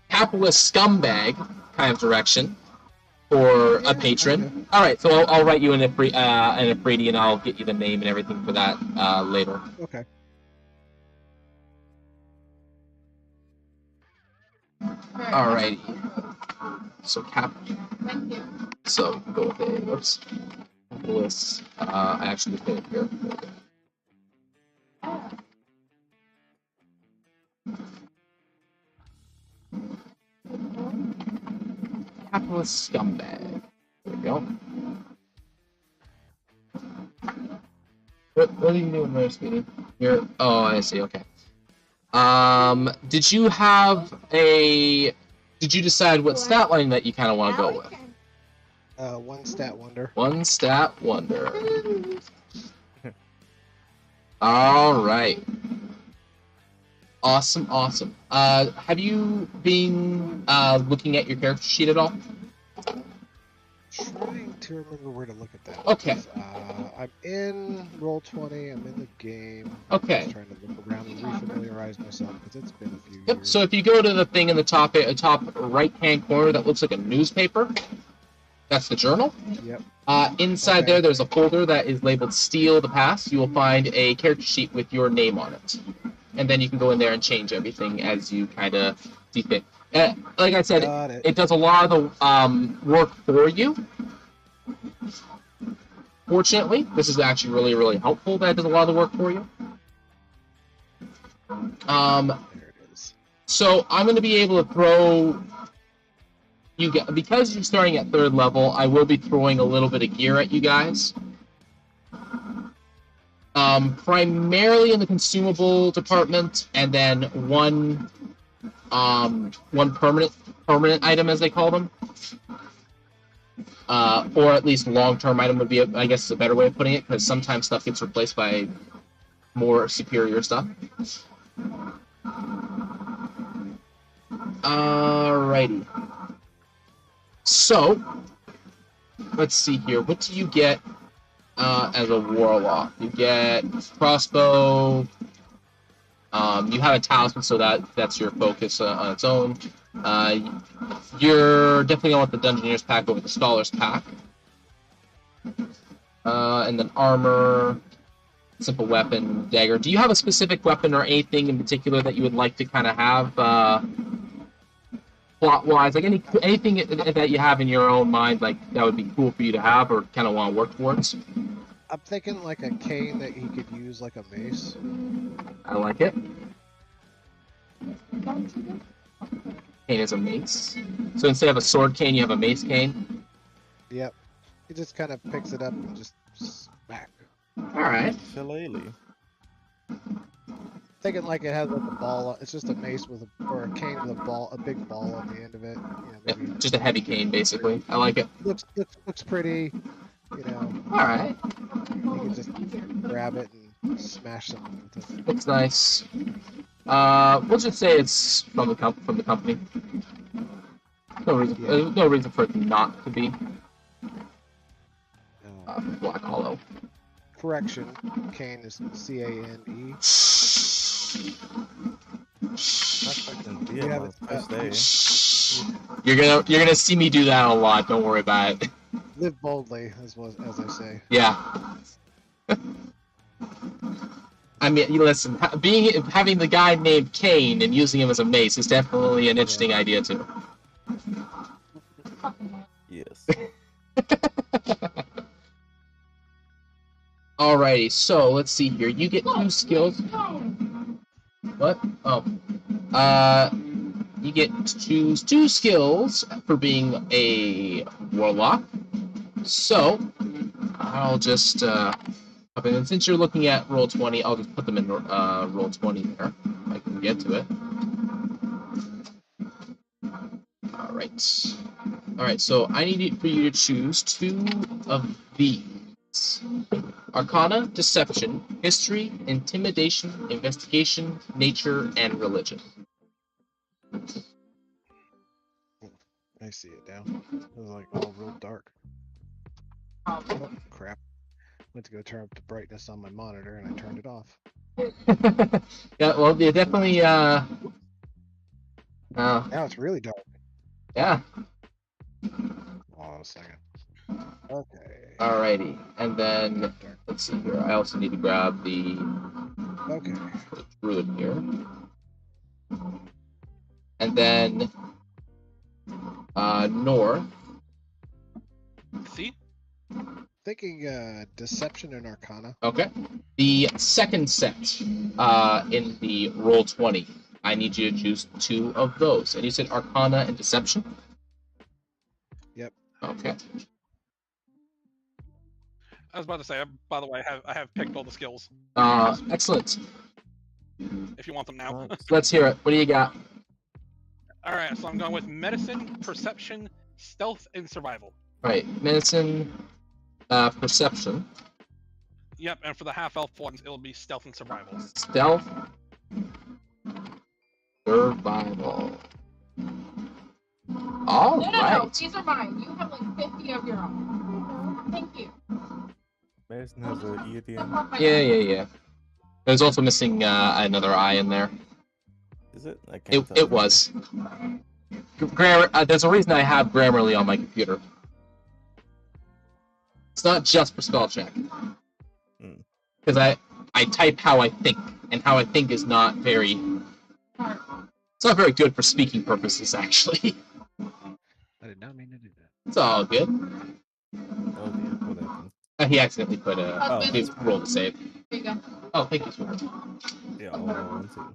Capitalist scumbag kind of direction for a patron. Okay. All right, so I'll write you an Afridi and I'll get you the name and everything for that later. Okay. Alrighty. So So go with a whoops. Capitalist. I actually put it here. Capitalist scumbag. There we go. What are you doing there, Speedy? Oh, I see. Okay. Did you decide what stat line that you kind of want to go with? One stat wonder. One stat wonder. All right. Awesome. Have you been looking at your character sheet at all? Trying to remember where to look at that. Okay. I'm in Roll20. I'm in the game. Okay. I'm just trying to look around and refamiliarize myself because it's been a few years. So if you go to the thing in the top right-hand corner that looks like a newspaper, that's the journal. Yep. Inside there's a folder that is labeled Steal the Past. You will find a character sheet with your name on it. And then you can go in there and change everything as you kind of see fit. Like I said, it does a lot of the work for you. Fortunately, this is actually really, really helpful that it does a lot of the work for you. There it is. So I'm going to be able to throw you guys, because you're starting at 3rd level, I will be throwing a little bit of gear at you guys. Primarily in the consumable department, and then one permanent item, as they call them, or at least long-term item would be, I guess, is a better way of putting it, because sometimes stuff gets replaced by more superior stuff. Alrighty. So, let's see here. What do you get as a warlock. You get crossbow. You have a talisman, so that's your focus on its own. You're definitely going with the Dungeoneer's pack over the Scholar's pack. And then armor, simple weapon, dagger. Do you have a specific weapon or anything in particular that you would like to kind of have plot-wise? Like anything that you have in your own mind, like that would be cool for you to have or kind of want to work towards? I'm thinking like a cane that he could use like a mace. I like it. Cane is a mace. So instead of a sword cane, you have a mace cane? Yep. He just kind of picks it up and just smack. Alright. Shillelagh. Thinking like it has like a ball. It's just a mace with or a cane with a big ball on the end of it. You know, maybe Just a heavy cane, basically. I like it. looks pretty. You know. Alright. You can just grab it and smash something with it. Looks nice. We'll just say it's from the company. No reason for it not to be Black Hollow. Correction, cane is C-A-N-E. Yeah, have my it, first day. You're gonna see me do that a lot. Don't worry about it. Live boldly, as I say. Yeah. I mean, listen. Having the guy named Kane and using him as a mace is definitely an interesting idea too. Yes. Alrighty, so let's see here. You get 2 skills. What? Oh. You get to choose 2 skills for being a warlock. So, I'll just, and since you're looking at Roll20, I'll just put them in Roll20 there. I can get to it. Alright. Alright, so I need for you to choose 2 of these. Arcana, Deception, History, Intimidation, Investigation, Nature, and Religion. I see it now. It was like all real dark. Oh, crap. Went to go turn up the brightness on my monitor and I turned it off. Yeah, well, they definitely, Now it's really dark. yeah. Hold on a second. Okay. Alrighty, and then, let's see here, I also need to grab the Okay. druid here. And then, North. See? Thinking Deception and Arcana. Okay. The second set, in the Roll20, I need you to choose 2 of those. And you said Arcana and Deception? Yep. Okay. I was about to say, by the way, I have picked all the skills. Excellent. If you want them now. Let's hear it. What do you got? Alright, so I'm going with Medicine, Perception, Stealth, and Survival. Right. Medicine, Perception. Yep, and for the half-elf ones, it'll be Stealth and Survival. Stealth. Survival. All No, right. these are mine. You have like 50 of your own. Thank you. Medicine has an E at the end. Yeah. There's also missing another I in there. Is it? I can't tell. It was. Grammar. There's a reason I have Grammarly on my computer. It's not just for spell check. Because I type how I think, and how I think is not very. It's not very good for speaking purposes, actually. I did not mean to do that. It's all good. Oh dear, what happened? He accidentally put he rolled a save. There you go. Oh, thank you, sweetheart. Yeah, I'll roll one too.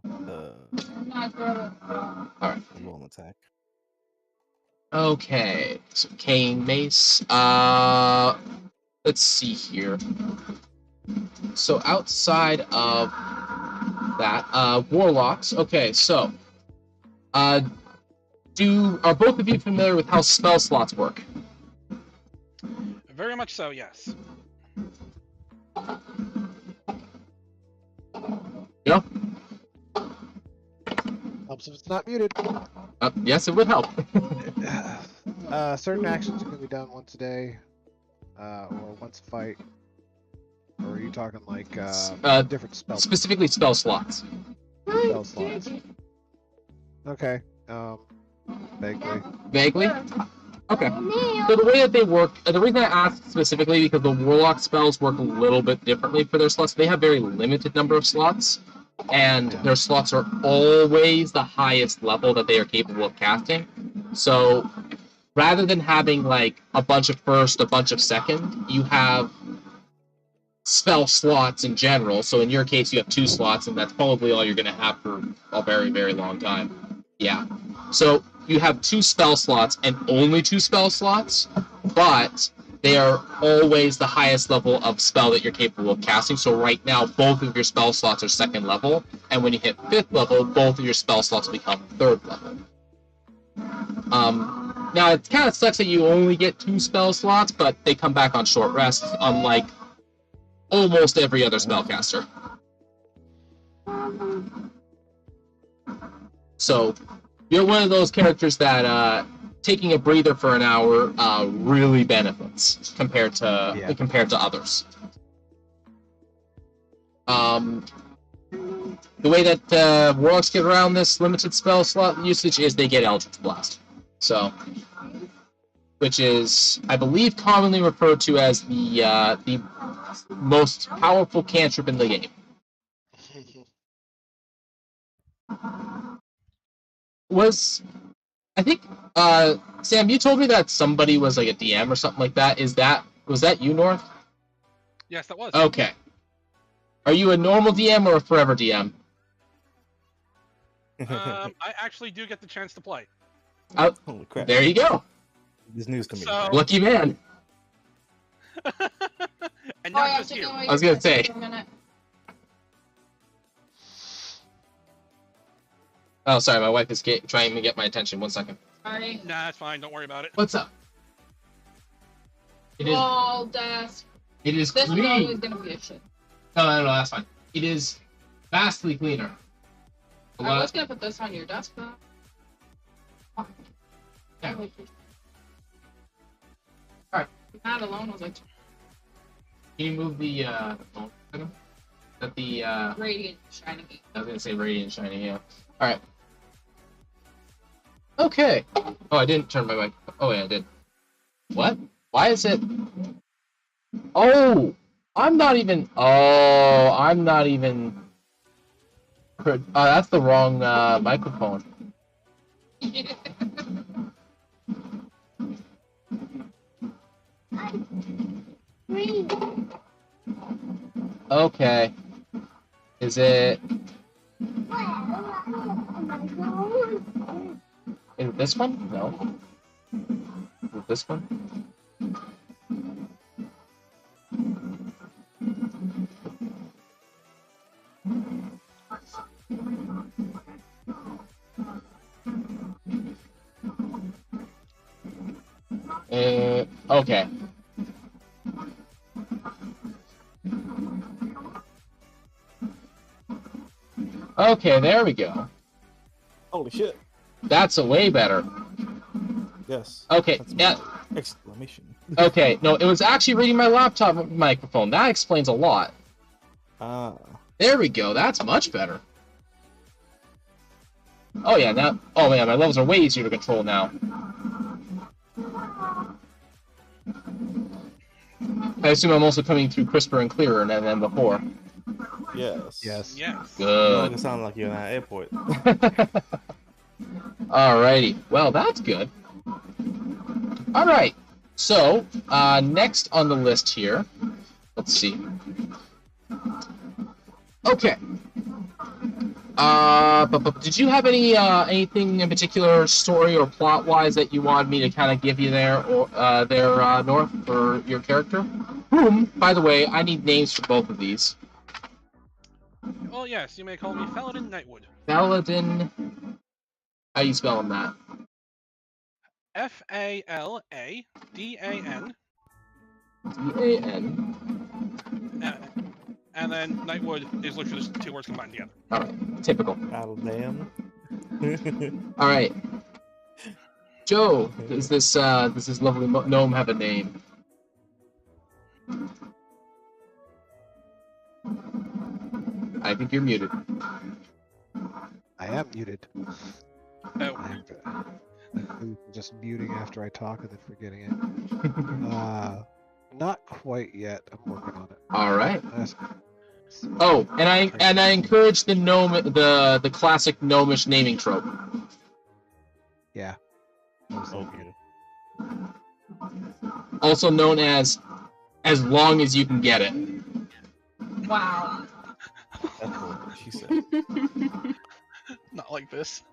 Alright. Roll an attack. Okay. So Cane Mace. Let's see here. So outside of that, Warlocks. Okay, so are both of you familiar with how spell slots work? Very much so, yes. Yeah. Helps if it's not muted. Yes, it would help. Certain actions can be done once a day, or once a fight. you talking like different spells? Specifically spell slots. Spell slots. Okay. Vaguely. Vaguely? Okay. So the way that they work, the reason I asked specifically because the Warlock spells work a little bit differently for their slots. They have very limited number of slots, and their slots are always the highest level that they are capable of casting. So rather than having like a bunch of first, a bunch of second, you have spell slots in general. So in your case, you have 2 slots, and that's probably all you're going to have for a very, very long time. Yeah. So you have 2 spell slots and only 2 spell slots, but they are always the highest level of spell that you're capable of casting. So right now, both of your spell slots are 2nd level, and when you hit 5th level, both of your spell slots become 3rd level. Now, it kind of sucks that you only get 2 spell slots, but they come back on short rest, unlike almost every other spellcaster. So, you're one of those characters that taking a breather for an hour really benefits compared to others. The way that Warlocks get around this limited spell slot usage is they get Eldritch Blast. So, which is, I believe, commonly referred to as the most powerful cantrip in the game. I think, Sam, you told me that somebody was like a DM or something like that. Was that you, North? Yes, that was. Okay. Are you a normal DM or a forever DM? I actually do get the chance to play. Holy crap. There you go. This is news to me. So- Lucky man. And not just you. I was gonna say. Oh, sorry, my wife is trying to get my attention. 1 second. Sorry. Nah, that's fine. Don't worry about it. What's up? It is. Wall desk. It is This is clean. always gonna be a shit. No, that's fine. It is vastly cleaner. I was gonna put this on your desk, but Yeah. Alright. Alright. That alone was like Can you move the phone? That the radiant shining. I was gonna say radiant shiny. Yeah. All right. Okay. Oh, I didn't turn my mic. Oh, yeah, I did. What? Why is it? Oh, I'm not even. Oh, I'm not even. Oh, that's the wrong microphone. Okay. Is it? Is it this one? No. Is it this one? Okay. Okay, there we go. Holy shit. That's a way better. Yes. Okay, That's yeah. Exclamation. Okay, no, it was actually reading my laptop microphone. That explains a lot. Ah. There we go. That's much better. Oh yeah, now. Oh yeah, my levels are way easier to control now. I assume I'm also coming through crisper and clearer than before. Yes. Yes. Yes. You Good. don't sound like you're in an airport. Alrighty. Well, that's good. Alright. So, next on the list here. Let's see. Okay. But did you have anything in particular, story or plot-wise, that you wanted me to kind of give you there, or North, for your character? Whom, by the way, I need names for both of these. Well, yes, you may call me Paladin Nightwood. Paladin. How you spelling that? F-A-L-A-D-A-N. D-A-N. And then Nightwood is literally just 2 words combined together. Alright, typical. Alabama. Alright. Joe, does this lovely gnome have a name? I think you're muted. I am muted. Oh, I'm just muting after I talk and then forgetting it. Not quite yet. I'm working on it. All right. That's- Oh, and I encourage the the classic gnomish naming trope. Yeah. Okay. Also known as long as you can get it. Wow. That's what she said. not like this.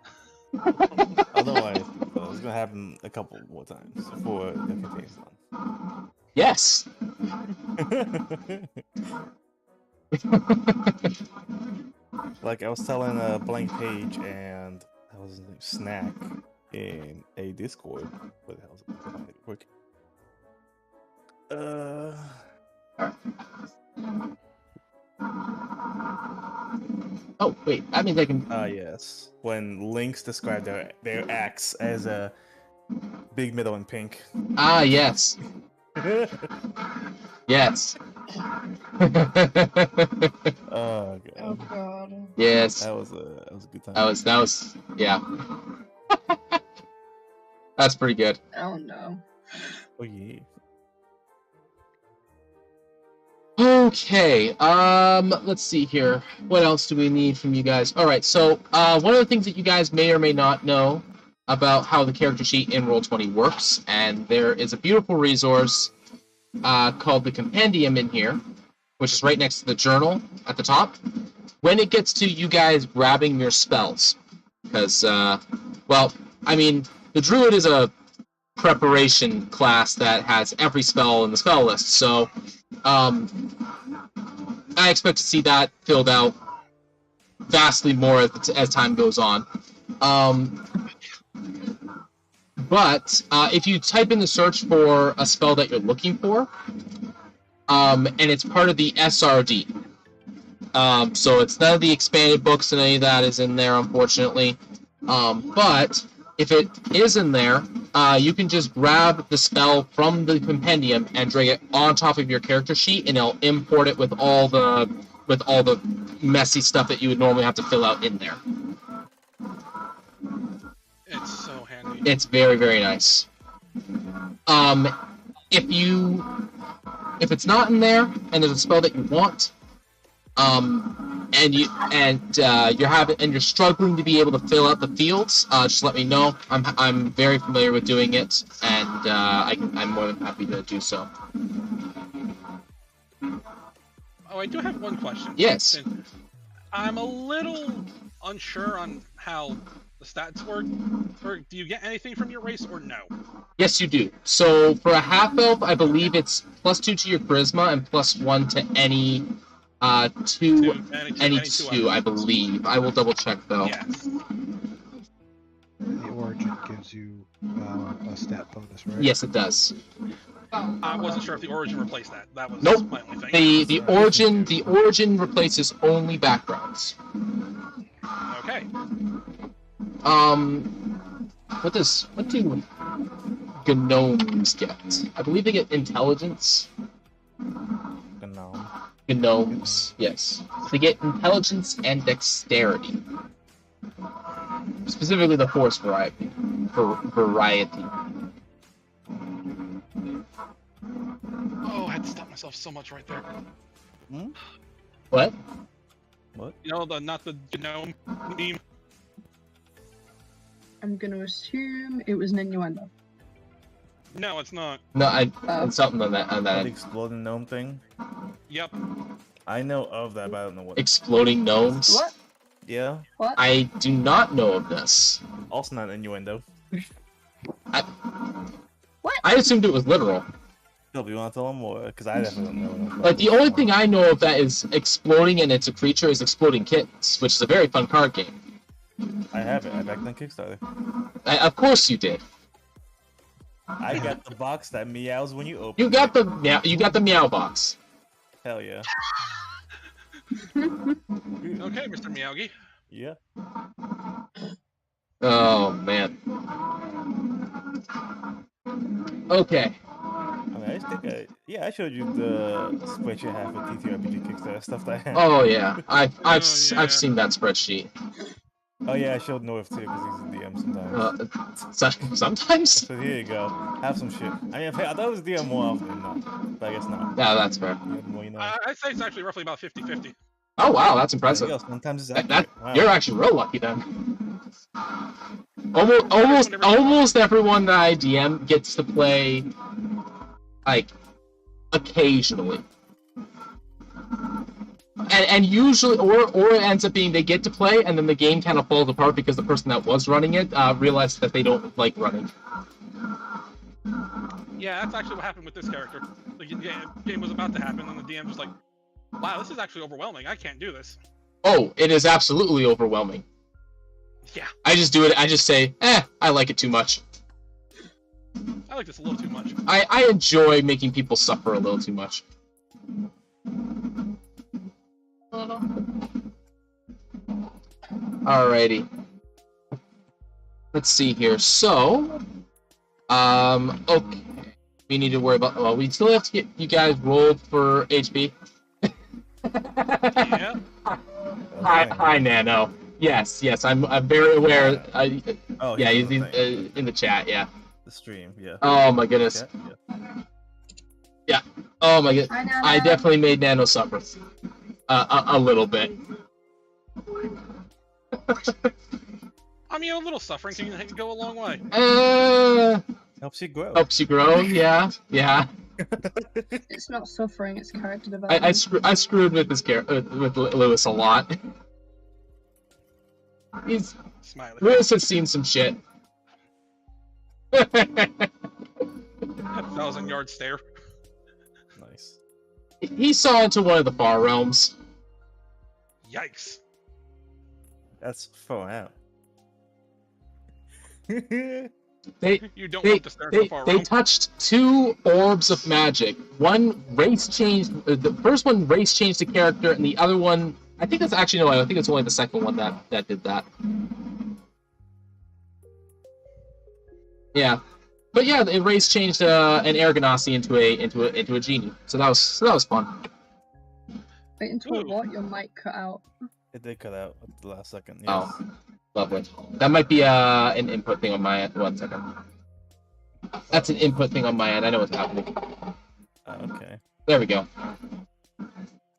Otherwise, it's gonna happen a couple more times before the campaign's done. Yes. Like I was telling a blank page, and that was his name, Snack, in a Discord. What the hell is it? Find it quick. Oh wait, that means I can. Yes. When Lynx described their axe as a big middle and pink. Ah yes. Yes. Oh god. Oh god. Yes. That was a good time. That was yeah. That's pretty good. Oh no. Oh yeah. Okay, let's see here. What else do we need from you guys? All right, so one of the things that you guys may or may not know about how the character sheet in Roll20 works, and there is a beautiful resource called the Compendium in here, which is right next to the journal at the top. When it gets to you guys grabbing your spells, because, well, I mean, the Druid is a preparation class that has every spell in the spell list, so I expect to see that filled out vastly more as time goes on. But if you type in the search for a spell that you're looking for, and it's part of the SRD, so it's none of the expanded books and any of that is in there, unfortunately. But if it is in there, you can just grab the spell from the compendium and drag it on top of your character sheet, and it'll import it with all the messy stuff that you would normally have to fill out in there. It's so handy. It's very, very nice. If it's not in there and there's a spell that you want, and you're struggling to be able to fill out the fields, just let me know. I'm very familiar with doing it, and I'm more than happy to do so. Oh, I do have one question. Yes. I'm a little unsure on how the stats work. Or do you get anything from your race or no? Yes, you do. So for a half elf, I believe it's +2 to your charisma and +1 to any two, I believe. I will double check though. Yes. The origin gives you a stat bonus, right? Yes, it does. I wasn't sure if the origin replaced that. That was Nope. my only thing. The origin replaces only backgrounds. Okay. What do gnomes get? I believe they get intelligence. Gnome. Gnomes, yes. They get intelligence and dexterity. Specifically the horse variety. Oh, I had to stop myself so much right there. Hmm? What? What? You know, not the gnome meme. I'm gonna assume it was an innuendo. No, it's not. No, it's something on that. The exploding gnome thing? Yep. I know of that, but I don't know what. Exploding gnomes? What? Yeah. What? I do not know of this. Also not innuendo. I assumed it was literal. Phil, you want to tell them more? Because I definitely don't know. Like, the only thing I know of that is exploding and it's a creature is Exploding Kittens, which is a very fun card game. I have it. I backed on Kickstarter. Of course you did. I got the box that meows when you open You it. got the meow box. Hell yeah. Okay, Mr. Miyagi. Yeah. Oh, man. Okay. I mean, I just think, Yeah, I showed you the spreadsheet I have with TTRPG Kickstarter stuff that I have. Oh yeah, I've Oh, yeah. seen that spreadsheet. Oh yeah, I showed North too because he's a DM sometimes. Sometimes. So here you go. Have some shit. I mean, I thought it was DM more often than not, but I guess not. Yeah, that's fair. You know, the more you know. I'd say it's actually roughly about 50-50. Oh wow, that's There impressive. you go. Sometimes it's That, accurate. Wow. You're actually real lucky then. Almost everyone that I DM gets to play, like, occasionally. And usually, or it ends up being they get to play, and then the game kind of falls apart because the person that was running it realized that they don't like running. Yeah, that's actually what happened with this character. The game was about to happen, and the DM was like, wow, this is actually overwhelming. I can't do this. Oh, it is absolutely overwhelming. Yeah. I just do it. I just say, I like it too much. I like this a little too much. I enjoy making people suffer a little too much. A little. Alrighty. Let's see here. So, okay. We need to worry about. Well, we still have to get you guys rolled for HP. Yeah. Hi, Nano. Yes, I'm very aware. Oh, Yeah, he's the thing. in the chat. Yeah. The stream. Yeah. Oh my goodness. Chat? Yeah. Yeah. Oh my goodness. Hi, Nana. I definitely made Nano suffer. A little bit. I mean, a little suffering can go a long way. Helps you grow. Helps you grow. Yeah. It's not suffering, it's character development. I screwed with this with Lewis a lot. Smiley. Lewis has seen some shit. 1,000-yard stare. Nice. He saw into one of the far realms. Yikes. That's far out. You don't want to stare so far They around. touched 2 orbs of magic. One race changed. The first one race changed the character, and the other one, I think it's actually no. I think it's only the second one that did that. Yeah, but yeah, the race changed an air ganassi into a genie. So that was fun. Wait until Ooh. what? Your mic cut out. It did cut out at the last second. Yes. Oh, lovely. That might be an input thing on my end. 1 second. That's an input thing on my end. I know what's happening. Okay. There we go.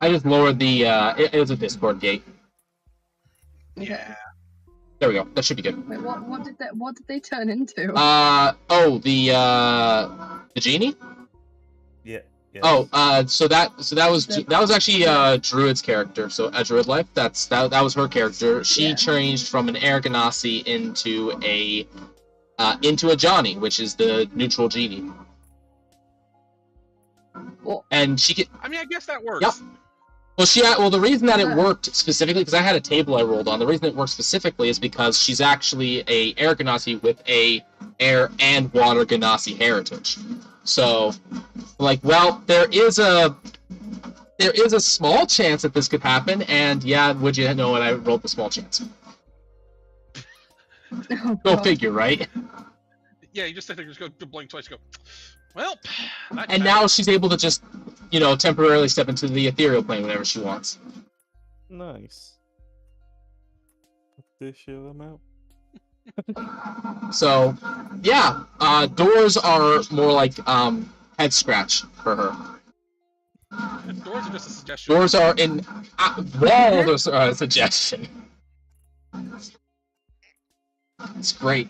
I just lowered the. It was a Discord gate. Yeah. There we go. That should be good. Wait, what did they turn into? The genie. Yeah. Yes. Oh, so that was actually Druid's character. So a Druid life. That was her character. She Yeah. changed from an air ganassi into a Johnny, which is the neutral genie. Well, And she could. I mean, I guess that works. Yep. Well, the reason that it worked specifically, because I had a table I rolled on, the reason it worked specifically is because she's actually a air ganassi with a air and water ganassi heritage. So, like, well, there is a small chance that this could happen, and yeah, would you know it? I rolled the small chance. oh, Go God. figure, right? Yeah, you just sit there, just go blink twice, go. Well, that And now she's able to just, temporarily step into the ethereal plane whenever she wants. Nice. Put this shit them out. So, yeah, doors are more like head scratch for her. doors are just a suggestion. Doors are in walls are a suggestion. It's great.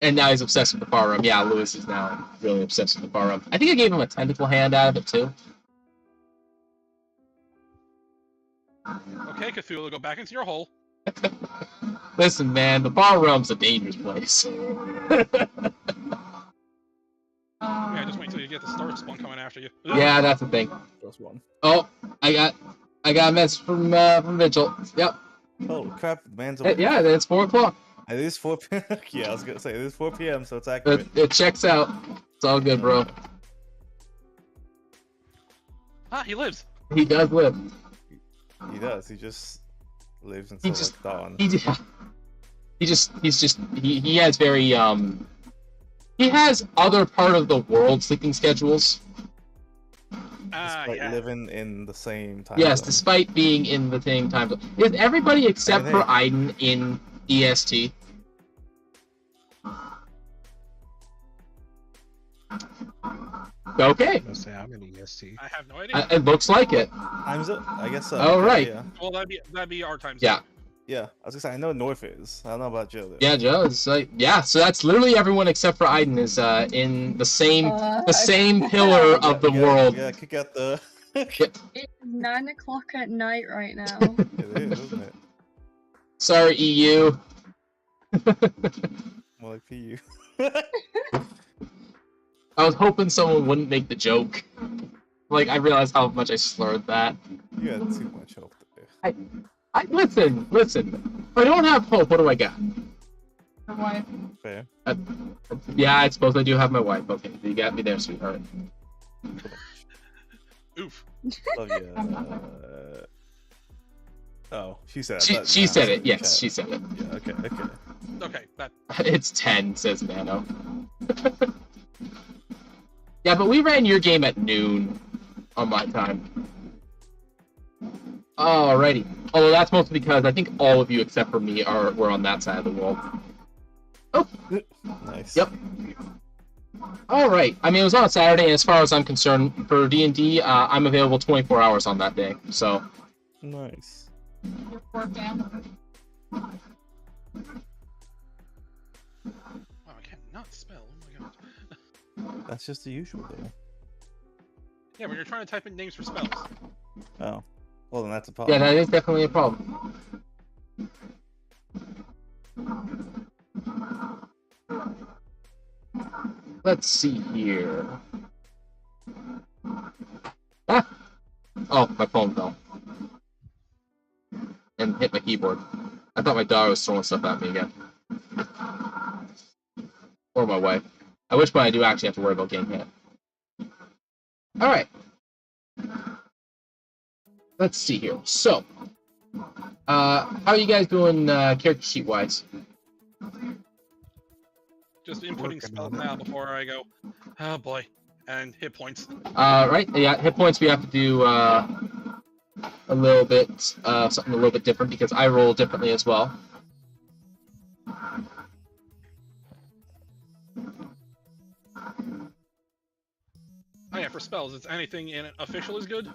And now he's obsessed with the far room. Yeah, Lewis is now really obsessed with the far room. I think I gave him a tentacle hand out of it too. Okay, Cthulhu, go back into your hole. Listen, man, the far room's a dangerous place. Yeah, just wait until you get the star spawn coming after you. Yeah, that's the thing. Plus one. Oh, I got a message from Vigil. Yep. Holy crap, man's awake. Yeah, it's 4 o'clock. It is 4 p.m. Yeah, I was gonna say it is 4 p.m. So it's accurate. It checks out. It's all good, bro. Ah, he lives. He does live. He does. He just lives until just- like dawn. he has very he has other part of the world sleeping schedules. Despite Yeah. living in the same time. Yes, zone. despite being in the same time zone. Is everybody except Hey, for hey. Aiden in EST? Okay, I'm gonna say I'm in EST. I have no idea. it looks like it. I guess so. Oh, right. Yeah. Well, that'd be our time. Yeah. Yeah. I was gonna say I know North is. I don't know about Joe. Though. Yeah, Joe. It's like, yeah, so that's literally everyone except for Aiden is in the same pillar of the world. Yeah, kick out the. It's 9 o'clock at night right now. It is, isn't it? Sorry, EU. More like PU. I was hoping someone wouldn't make the joke. Like, I realized how much I slurred that. You had too much hope there. Listen. If I don't have hope, what do I got? Your wife. Fair. Yeah, I suppose I do have my wife. Okay, you got me there, sweetheart. Oof. Love you. Oh, she said. She said it. Yes, she said it. Yeah. Okay. Okay, that. It's 10, says Nano. Yeah, but we ran your game at noon on my time. Alrighty. Although that's mostly because I think all of you except for me were on that side of the world. Oh. Nice. Yep. Alright. I mean, it was on a Saturday, and as far as I'm concerned, for D&D, I'm available 24 hours on that day, so... Nice. Your poor family. Wow, I cannot spell. Oh my god. That's just the usual though. Yeah, when you're trying to type in names for spells. Oh. Well, then that's a Yeah, problem. that is definitely a problem. Let's see here. Ah! Oh, my phone fell. And hit my keyboard. I thought my dog was throwing stuff at me again. Or my wife. I wish, but I do actually have to worry about getting hit. Alright. Let's see here. So, how are you guys doing character sheet wise? Just inputting Working spells on it. now before I go. Oh boy. And hit points. Right, yeah, hit points we have to do a little bit, something a little bit different because I roll differently as well. Oh yeah, for spells, it's anything in official is good.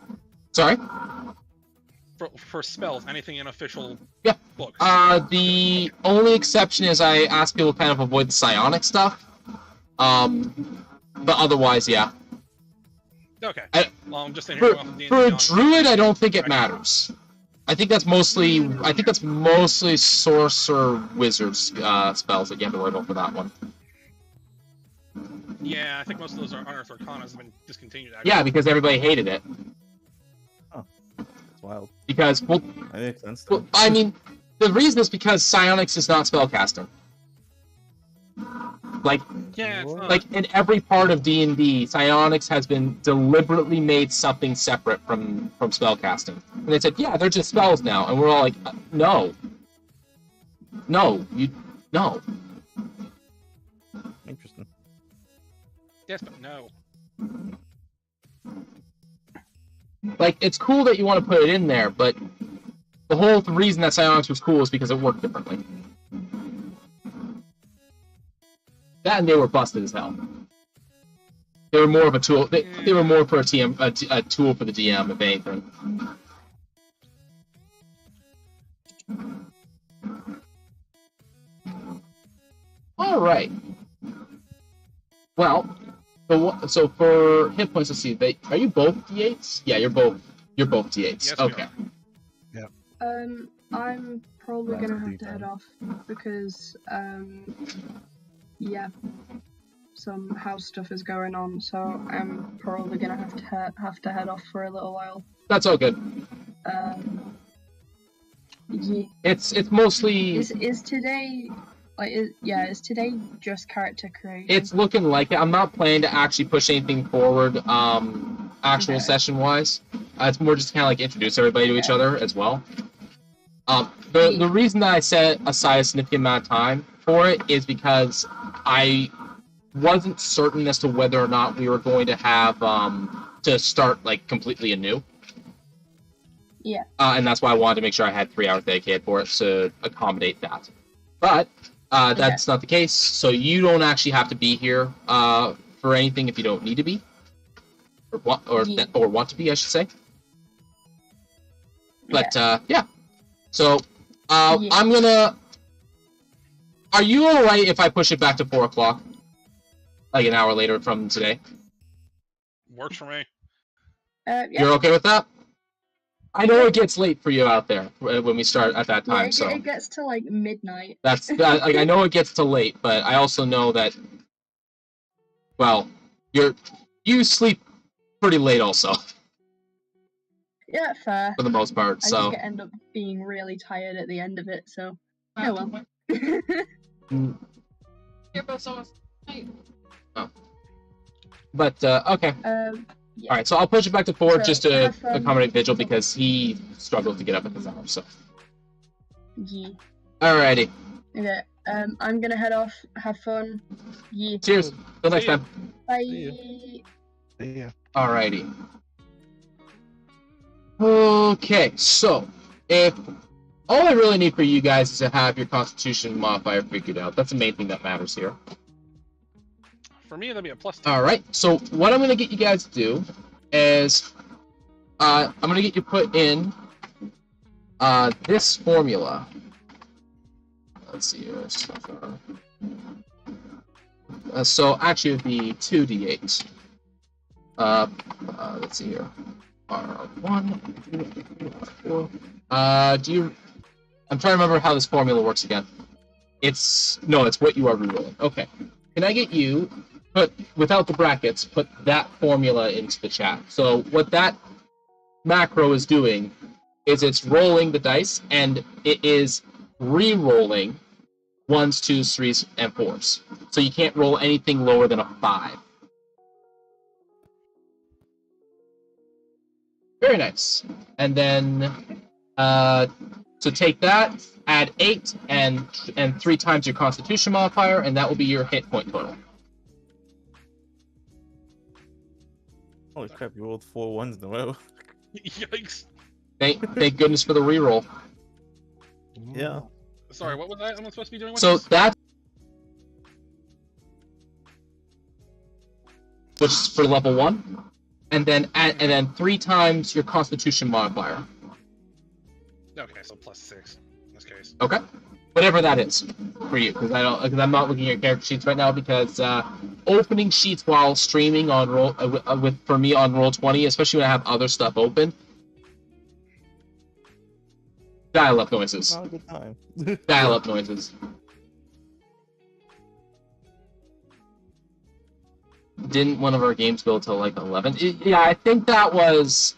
Sorry? For spells, anything in official Yeah. books. The only exception is I ask people to kind of avoid the psionic stuff. But otherwise, yeah. Okay. I- Well, I'm just saying here For, off of D&D for a on- druid, I don't think it matters. I think that's mostly sorcerer wizards spells that you have to worry about for that one. Yeah, I think most of those are Unearthed Arcanas have been discontinued. Actually. Yeah, because everybody hated it. It's wild. Because, well, That makes sense. well, I mean, the reason is because psionics is not spellcasting. Like, Yeah, it's not. like in every part of D&D, psionics has been deliberately made something separate from spellcasting. And they said, yeah, they're just spells now. And we're all like, no. No. No. Interesting. Yes, but no. Like, it's cool that you want to put it in there, but the whole reason that psionics was cool is because it worked differently. That and they were busted as hell. They were more of a tool. They were more for a tool for the DM, if anything. All right. Well, so for hit points, let's see. Are you both D8s? Yeah, you're both D8s. Yes, we Okay. I'm probably That's gonna a have to head D10. off because, yeah, some house stuff is going on, so I'm probably gonna have to head off for a little while. That's all good. Yeah. It's mostly. Is today is today just character creation? It's looking like it. I'm not planning to actually push anything forward, actual Okay. session-wise. It's more just kind of like introduce everybody to each Okay. other as well. The reason that I set aside a significant amount of time for it is because I wasn't certain as to whether or not we were going to have to start like completely anew. Yeah. And that's why I wanted to make sure I had 3 hours dedicated for it to accommodate that. But that's not the case, so you don't actually have to be here for anything if you don't need to be, or want to be, I should say. But yeah. So I'm gonna. Are you alright if I push it back to 4 o'clock, like an hour later from today? Works for me. Yeah. You're okay with that? I know it gets late for you out there when we start at that time. Yeah, it gets to like midnight. That's like I know it gets to late, but I also know that. Well, you sleep pretty late also. Yeah, fair. For the most part, I so. just end up being really tired at the end of it, so. Oh well. Here, but someone's. Oh. But okay. Yeah. All right, so I'll push it back to 4 So, just to have fun. accommodate Vigil because he struggles to get up at this hour. So. Yeah. Alrighty. Okay. I'm gonna head off. Have fun. Yeah. Cheers. Till next See ya. time. Bye. Yeah. Alrighty. Okay, so if all I really need for you guys is to have your Constitution modifier figured out, that's the main thing that matters here. For me, that'd be a +2. Alright, so what I'm going to get you guys to do is I'm going to get you put in this formula. Let's see here. So actually it would be 2d8. Let's see here. R1, 2, 4. Do you? I'm trying to remember how this formula works again. It's what you are rerolling. Okay. Can I get you put without the brackets? Put that formula into the chat. So what that macro is doing is it's rolling the dice and it is re-rolling 1s, 2s, 3s, and 4s. So you can't roll anything lower than a 5. Very nice. And then to take that, add 8 and 3 times your Constitution modifier, and that will be your hit point total. Holy crap, you rolled 4 ones in a row. Yikes. Thank goodness for the reroll. Yeah. Sorry, what was that? Am I supposed to be doing with So this? that's which is for level 1. And then 3 times your Constitution modifier. Okay, so +6 in this case. Okay, whatever that is for you, because I'm not looking at your character sheets right now because opening sheets while streaming on roll for me on Roll20, especially when I have other stuff open. Dial-up noises. Not a good time. Dial-up noises. Didn't one of our games go till like 11? Yeah, I think that was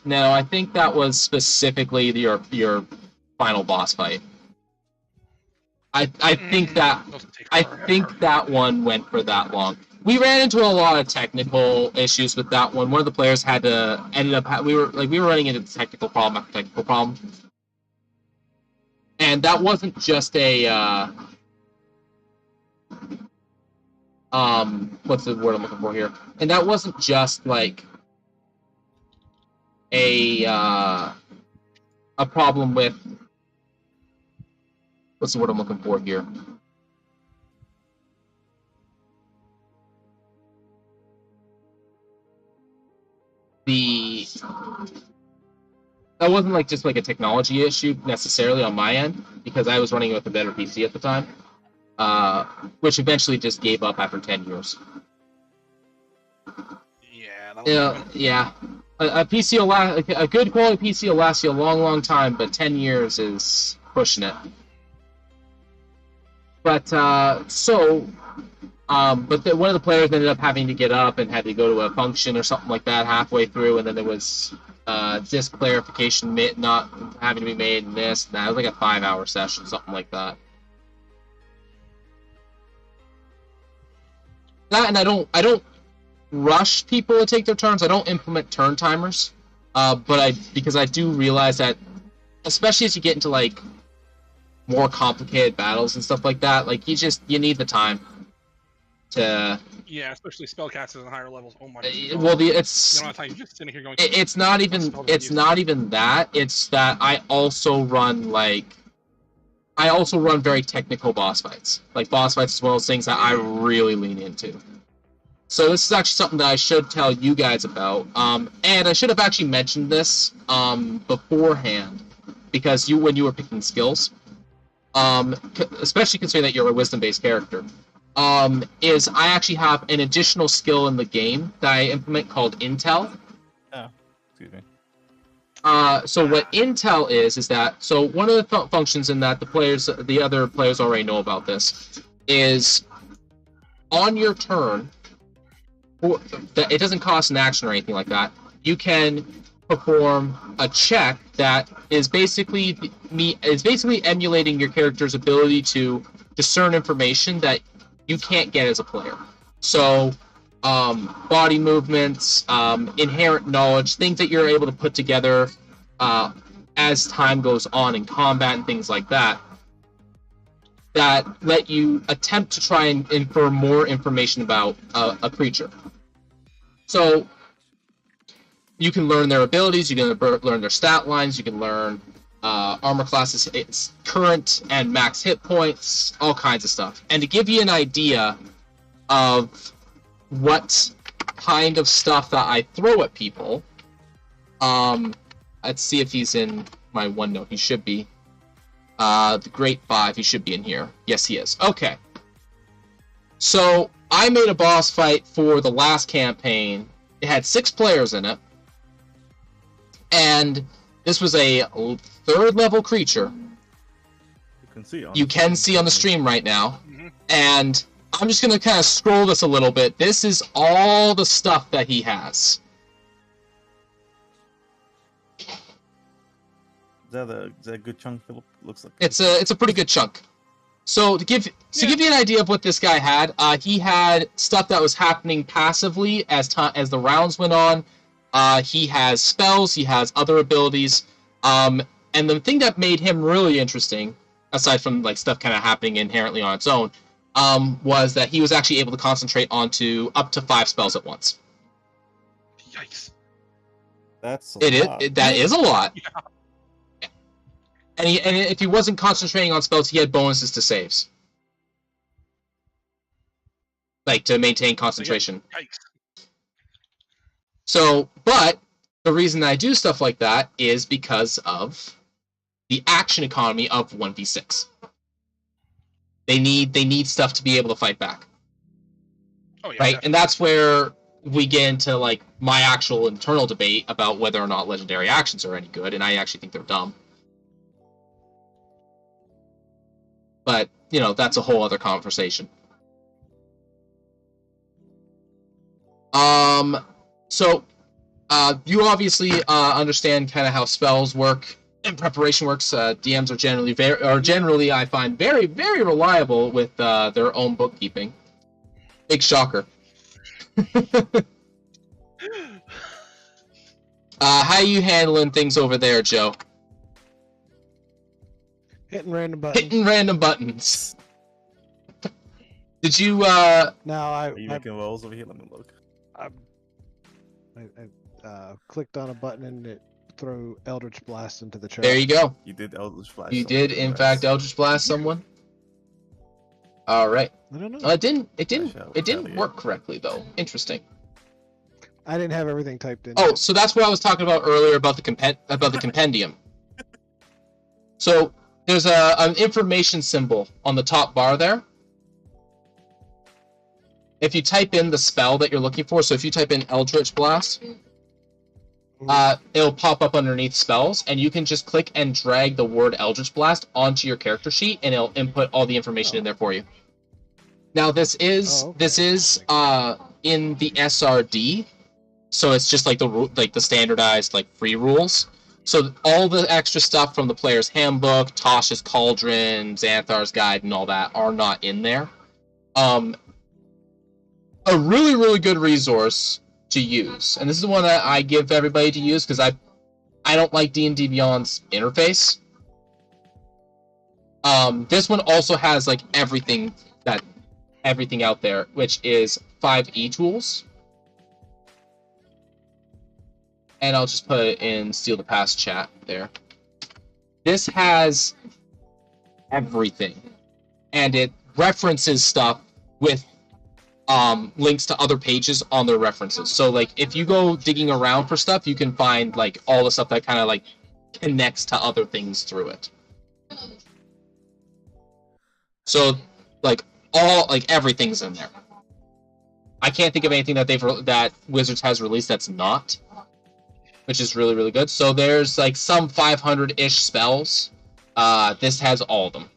specifically your final boss fight. I think that one went for that long. We ran into a lot of technical issues with that one. One of the players we were running into technical problem after technical problem. And that wasn't just a what's the word I'm looking for here? And that wasn't just like a problem with what's the word I'm looking for here? That wasn't like just like a technology issue necessarily on my end because I was running with a better PC at the time. Which eventually just gave up after 10 years. Yeah. A PC will a good quality PC will last you a long, long time, but 10 years is pushing it. But but one of the players ended up having to get up and had to go to a function or something like that halfway through, and then there was disk clarification not having to be made and this and that. It was like a 5-hour session, something like that. That, and I don't rush people to take their turns. I don't implement turn timers, because I do realize that, especially as you get into like more complicated battles and stuff like that. Like you need the time to. Yeah, especially spellcasters on higher levels. Oh my god. Well, You don't have time. You're just sitting here going. it's not even that. It's that I also run very technical boss fights. Like boss fights is one of those things that I really lean into. So this is actually something that I should tell you guys about. And I should have actually mentioned this beforehand, because when you were picking skills, especially considering that you're a wisdom-based character, is I actually have an additional skill in the game that I implement called Intel. Oh, excuse me. So what Intel is that, so one of the functions in that the other players already know about this, is on your turn, it doesn't cost an action or anything like that, you can perform a check that is basically emulating your character's ability to discern information that you can't get as a player. So body movements, inherent knowledge, things that you're able to put together as time goes on in combat and things like that, that let you attempt to try and infer more information about a creature. So you can learn their abilities, you can learn their stat lines, you can learn armor classes, its current and max hit points, all kinds of stuff. And to give you an idea of what kind of stuff that I throw at people, let's see if he's in my OneNote. He should be. The Great 5, he should be in here. Yes, he is. Okay. So I made a boss fight for the last campaign. It had 6 players in it. And this was a 3rd level creature. You can see on the stream right now. Mm-hmm. And I'm just going to kind of scroll this a little bit. This is all the stuff that he has. Is that a good chunk, Philip? Looks like It's a pretty good chunk. So to give you an idea of what this guy had, he had stuff that was happening passively as the rounds went on. He has spells, he has other abilities, and the thing that made him really interesting, aside from like stuff kind of happening inherently on its own, was that he was actually able to concentrate onto up to 5 spells at once. Yikes! That's that is a lot. Yeah. And if he wasn't concentrating on spells, he had bonuses to saves, like to maintain concentration. Yikes! So, but the reason I do stuff like that is because of the action economy of 1v6. They need stuff to be able to fight back. Oh yeah. Right? Definitely. And that's where we get into like my actual internal debate about whether or not legendary actions are any good, and I actually think they're dumb. But, you know, that's a whole other conversation. So, you obviously understand kind of how spells work and preparation works. DMs are generally, I find, very, very reliable with their own bookkeeping. Big shocker. How you handling things over there, Joe? Hitting random buttons. Hitting random buttons. Did you, Now Are you making rolls over here? Let me look. I clicked on a button and it threw Eldritch Blast into the chat. there you go. You did Eldritch Blast. You did, in fact, Eldritch Blast someone. All right. I don't know. It didn't work correctly though. Interesting. I didn't have everything typed in. Oh, so that's what I was talking about earlier about the compendium. So there's an information symbol on the top bar there. If you type in the spell that you're looking for, so if you type in Eldritch Blast, it'll pop up underneath spells, and you can just click and drag the word Eldritch Blast onto your character sheet, and it'll input all the information in there for you. Now this is in the SRD, so it's just like the standardized like free rules. So all the extra stuff from the player's handbook, Tasha's Cauldron, Xanthar's Guide, and all that are not in there. A really, really good resource to use, and this is the one that I give everybody to use because I don't like D&D Beyond's interface. This one also has like everything out there, which is 5e tools. And I'll just put it in Steal the Past chat there. This has everything. And it references stuff with links to other pages on their references. So like if you go digging around for stuff, you can find like all the stuff that kind of like connects to other things through it. So like everything's in there. I can't think of anything that Wizards has released that's not, which is really, really good. So there's like some 500-ish spells. This has all of them.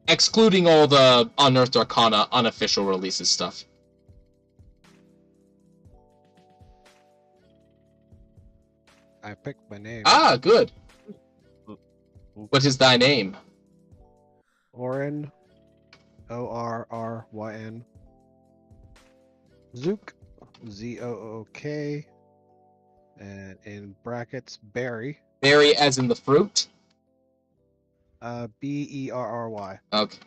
Excluding all the Unearthed Arcana unofficial releases stuff. I picked my name. Ah, good. What is thy name? Orryn. Orryn. Zook. Zook. And in brackets, Berry. Berry as in the fruit? Berry. Okay.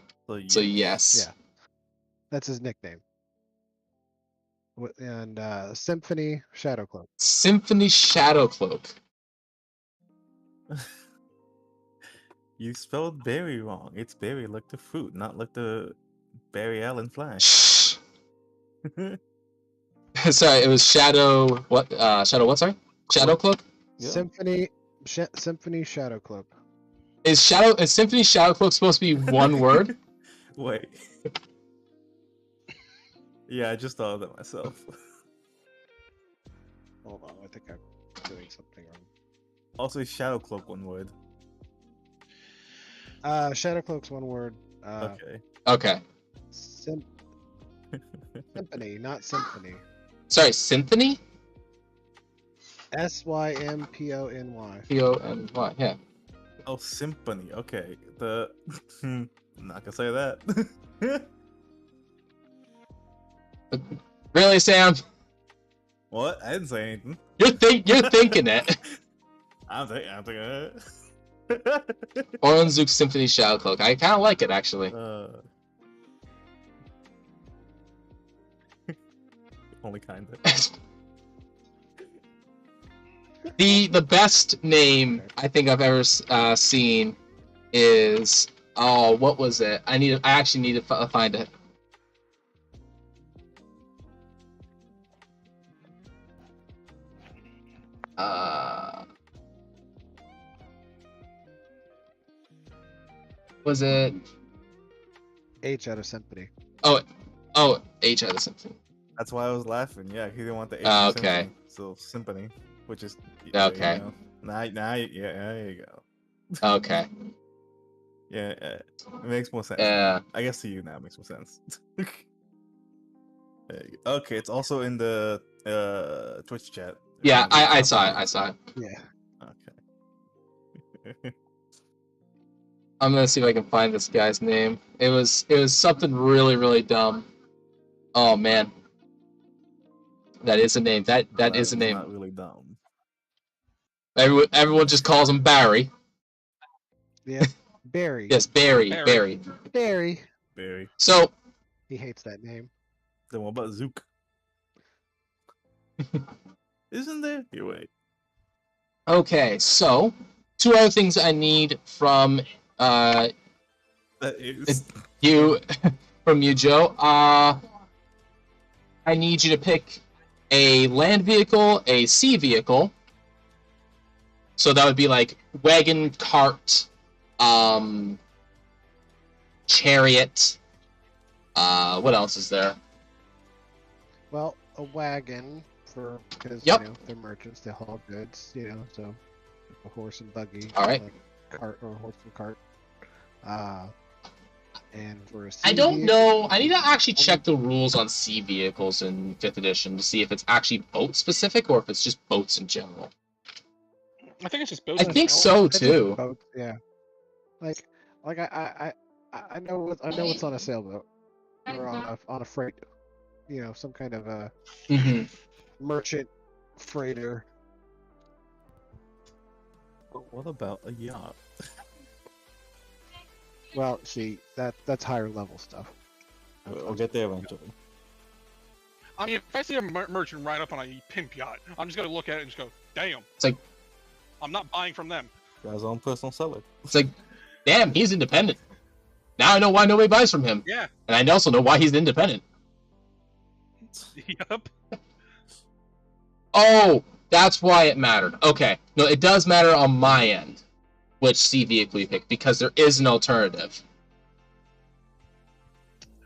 So yes. Yeah. That's his nickname. And Symphony Shadowcloak. Symphony Shadowcloak. You spelled berry wrong. It's berry like the fruit, not like the Barry Allen Flash. Shh. Sorry, it was Shadow. What? Shadow what? Sorry, Shadowcloak. Yeah. Symphony Shadowcloak. Is Symphony Shadowcloak supposed to be one word? Wait. Yeah, I just thought of that myself. Hold on, I think I'm doing something wrong. Also, is Shadow Cloak one word? Shadowcloak's one word. Okay. Okay. Symphony, not symphony. Sorry, Symphony. Sympony. Pony. Yeah. Oh, symphony. Okay. I'm not gonna say that. Really, Sam? What? I didn't say anything. You're thinking it. I'm thinking it. Orryn Zook Symphony Shadowcloak. I kind of like it actually. Only kind of. The best name I think I've ever seen is what was it? I actually need to find it. Was it H out of Symphony. Oh, H out of Symphony. That's why I was laughing. Yeah, he didn't want the H. Okay. Symphony, so symphony, which is okay. You know. Now, yeah, there you go. Okay. Yeah, it makes more sense. Yeah. I guess to you now it makes more sense. Okay, it's also in the Twitch chat. Yeah, I saw it. I saw it. Yeah. Okay. I'm gonna see if I can find this guy's name. It was something really, really dumb. Oh man. That is a name. That is a name. Not really dumb. Everyone just calls him Barry. Yeah. Barry. Yes, Barry. Barry. So He hates that name. Then what about Zook? Isn't there? Here, wait. okay, so 2 other things I need from That is. you from you, Joe. I need you to pick a land vehicle, a sea vehicle. So that would be like wagon, cart, chariot. What else is there? Well, a wagon because Yep. you know they're merchants, they haul goods, you know, so a horse and buggy. All right. Like cart or a horse and cart. And for a sea I don't vehicle, know. I need to actually check the rules on sea vehicles in 5th edition to see if it's actually boat specific or if it's just boats in general. I think it's just both. I think so It's just too. boats, yeah. Like I know what's on a sailboat or on a freight, you know, some kind of a Mhm. merchant freighter. But what about a yacht? Well, see, that's higher level stuff. We'll get there eventually. I mean, if I see a merchant ride up on a pimp yacht, I'm just gonna look at it and just go, "Damn!" It's like, I'm not buying from them. Got his own personal seller. it's like, damn, he's independent. Now I know why nobody buys from him. Yeah. And I also know why he's independent. Yep. Oh, that's why it mattered. Okay. No, it does matter on my end which sea vehicle you pick, because there is an alternative.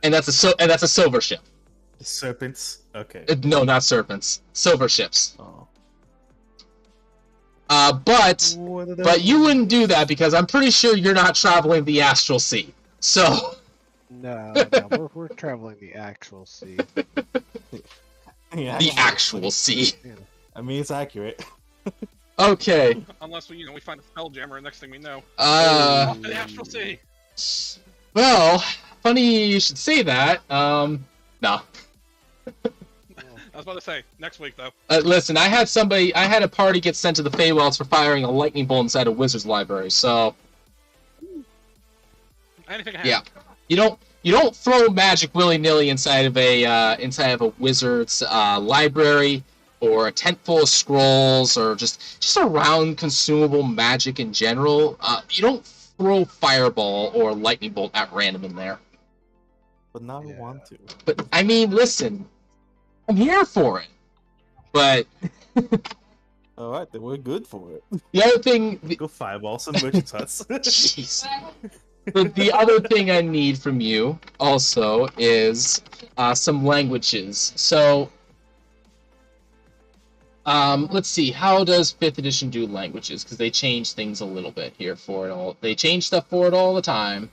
And that's a silver ship. Serpents. Okay. No, not serpents. Silver ships. Oh. But you wouldn't do that because I'm pretty sure you're not traveling the astral sea. So No, we're traveling the actual sea. Yeah, the actual sea. Yeah. I mean, it's accurate. Okay. Unless we find a spell jammer, and next thing we know, Uh, off to the astral sea. well, funny you should say that. No. I was about to say next week though. Listen, I had a party get sent to the Feywilds for firing a lightning bolt inside a wizard's library. So Anything can yeah, happen. you don't throw magic willy-nilly inside of a wizard's library, or a tent full of scrolls, or just around consumable magic in general. You don't throw fireball or lightning bolt at random in there. But now we Yeah. want to. But I mean, listen, I'm here for it. But Alright, then we're good for it. the other thing, Go fireball some merchants' huts. jeez. The other thing I need from you also is some languages. So, let's see. How does 5th edition do languages? Because they change things a little bit here for it all. They change stuff for it all the time.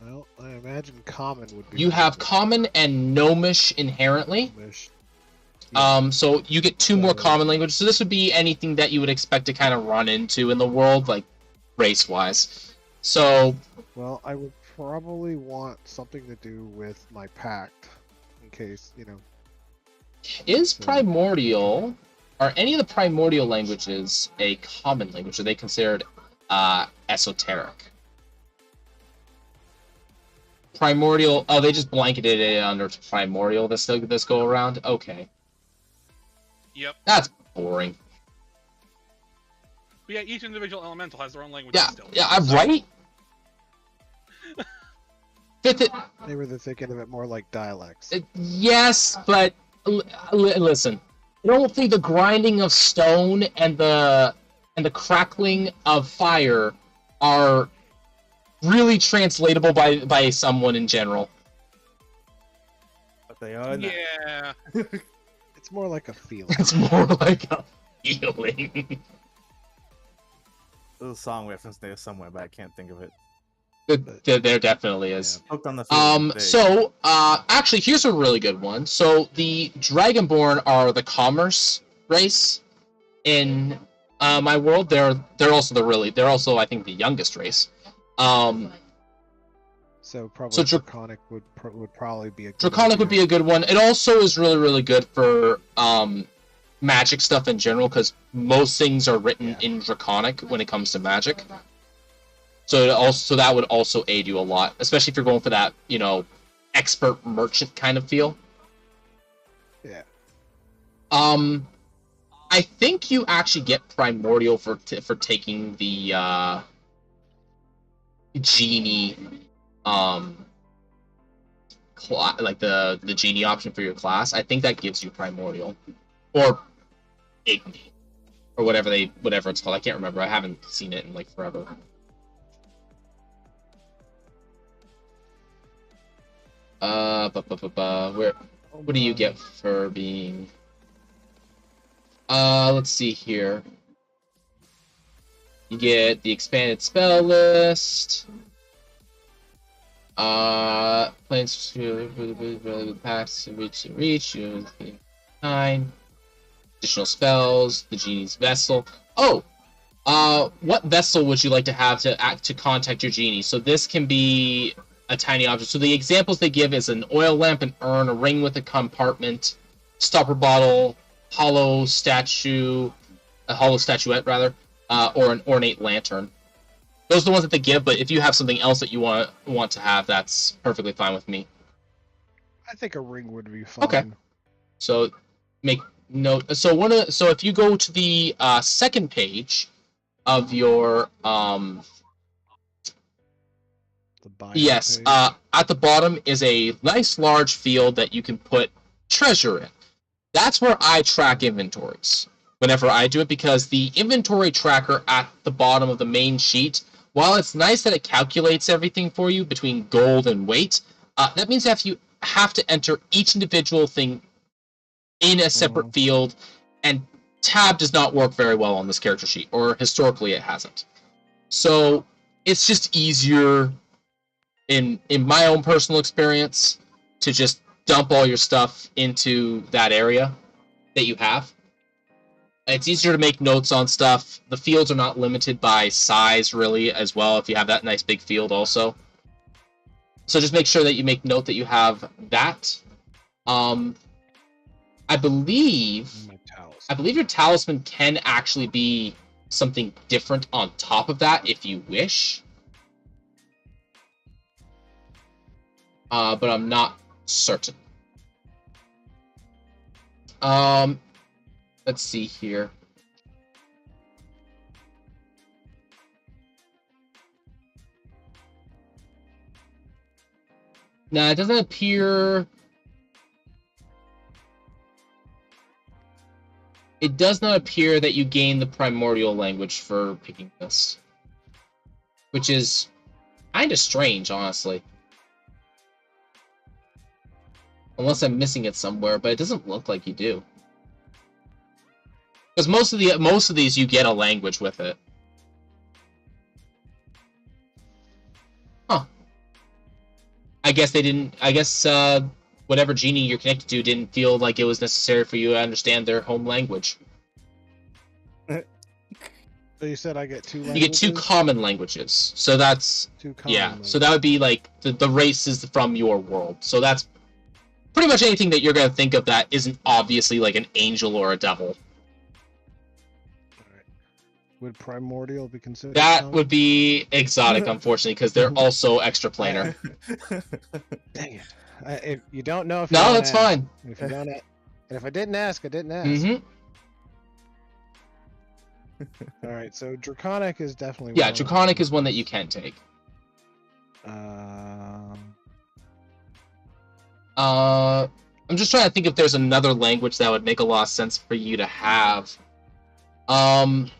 Well, I imagine common would be. You have common and gnomish inherently. Gnomish. So you get 2 more So- common languages. So this would be anything that you would expect to kind of run into in the world, like race-wise. So Well, I would probably want something to do with my pact, in case is primordial, are any of the primordial languages a common language? Are they considered esoteric? Primordial, oh, they just blanketed it under primordial this go around? Okay. Yep. That's boring. But yeah, each individual elemental has their own language Yeah, still. yeah, I'm right? They were thinking of it more like dialects. Yes, but listen. I don't think the grinding of stone and the crackling of fire are really translatable by someone in general. But they are not. Yeah. It's more like a feeling. It's more like a feeling. There's a song reference there somewhere, but I can't think of it. There definitely is. Hooked on the feeling. So, actually, here's a really good one. So, the Dragonborn are the commerce race in my world. They're also I think the youngest race. So probably So draconic would probably be a good Draconic would be a good one. It also is really, really good for magic stuff in general, because most things are written in Draconic when it comes to magic. So that would also aid you a lot, especially if you're going for that, expert merchant kind of feel. Yeah. I think you actually get primordial for taking the genie, like the genie option for your class. I think that gives you primordial, or igni, or whatever it's called. I can't remember. I haven't seen it in like forever. What do you get for being? Let's see here. You get the expanded spell list. Plans to pass reach. You 9 additional spells. The genie's vessel. Oh, what vessel would you like to have to contact your genie? So this can be a tiny object. So the examples they give is an oil lamp, an urn, a ring with a compartment, stopper bottle, hollow statue, a hollow statuette rather, or an ornate lantern. Those are the ones that they give, but if you have something else that you want to have, that's perfectly fine with me. I think a ring would be fine. Okay. So make note. So if you go to the second page of your The bio yes, page. at the bottom is a nice large field that you can put treasure in. That's where I track inventories whenever I do it, because the inventory tracker at the bottom of the main sheet, while it's nice that it calculates everything for you between gold and weight, that means that you have to enter each individual thing in a separate field, and tab does not work very well on this character sheet, or historically it hasn't. So it's just easier, in my own personal experience, to just dump all your stuff into that area that you have. It's easier to make notes on stuff. The fields are not limited by size, really, as well, if you have that nice big field also. So just make sure that you make note that you have that. I believe your talisman can actually be something different on top of that if you wish. But I'm not certain. Let's see here. Now, it doesn't appear... It does not appear that you gain the primordial language for picking this. Which is kind of strange, honestly. Unless I'm missing it somewhere, but it doesn't look like you do. Because most of these you get a language with it. Huh. I guess they didn't. I guess whatever genie you're connected to didn't feel like it was necessary for you to understand their home language. So you said I get 2 languages? You get 2 common languages. So that's 2 common languages. So that would be like the races from your world. So that's pretty much anything that you're going to think of that isn't obviously like an angel or a devil. Alright. Would primordial be considered? That common? would be exotic, unfortunately, because they're also extraplanar. Dang it. If you don't know, if No, that's fine. If you don't, and if I didn't ask, I didn't ask. Mm-hmm. All right, so draconic is definitely Yeah, one. draconic is one that you can take. I'm just trying to think if there's another language that would make a lot of sense for you to have. Not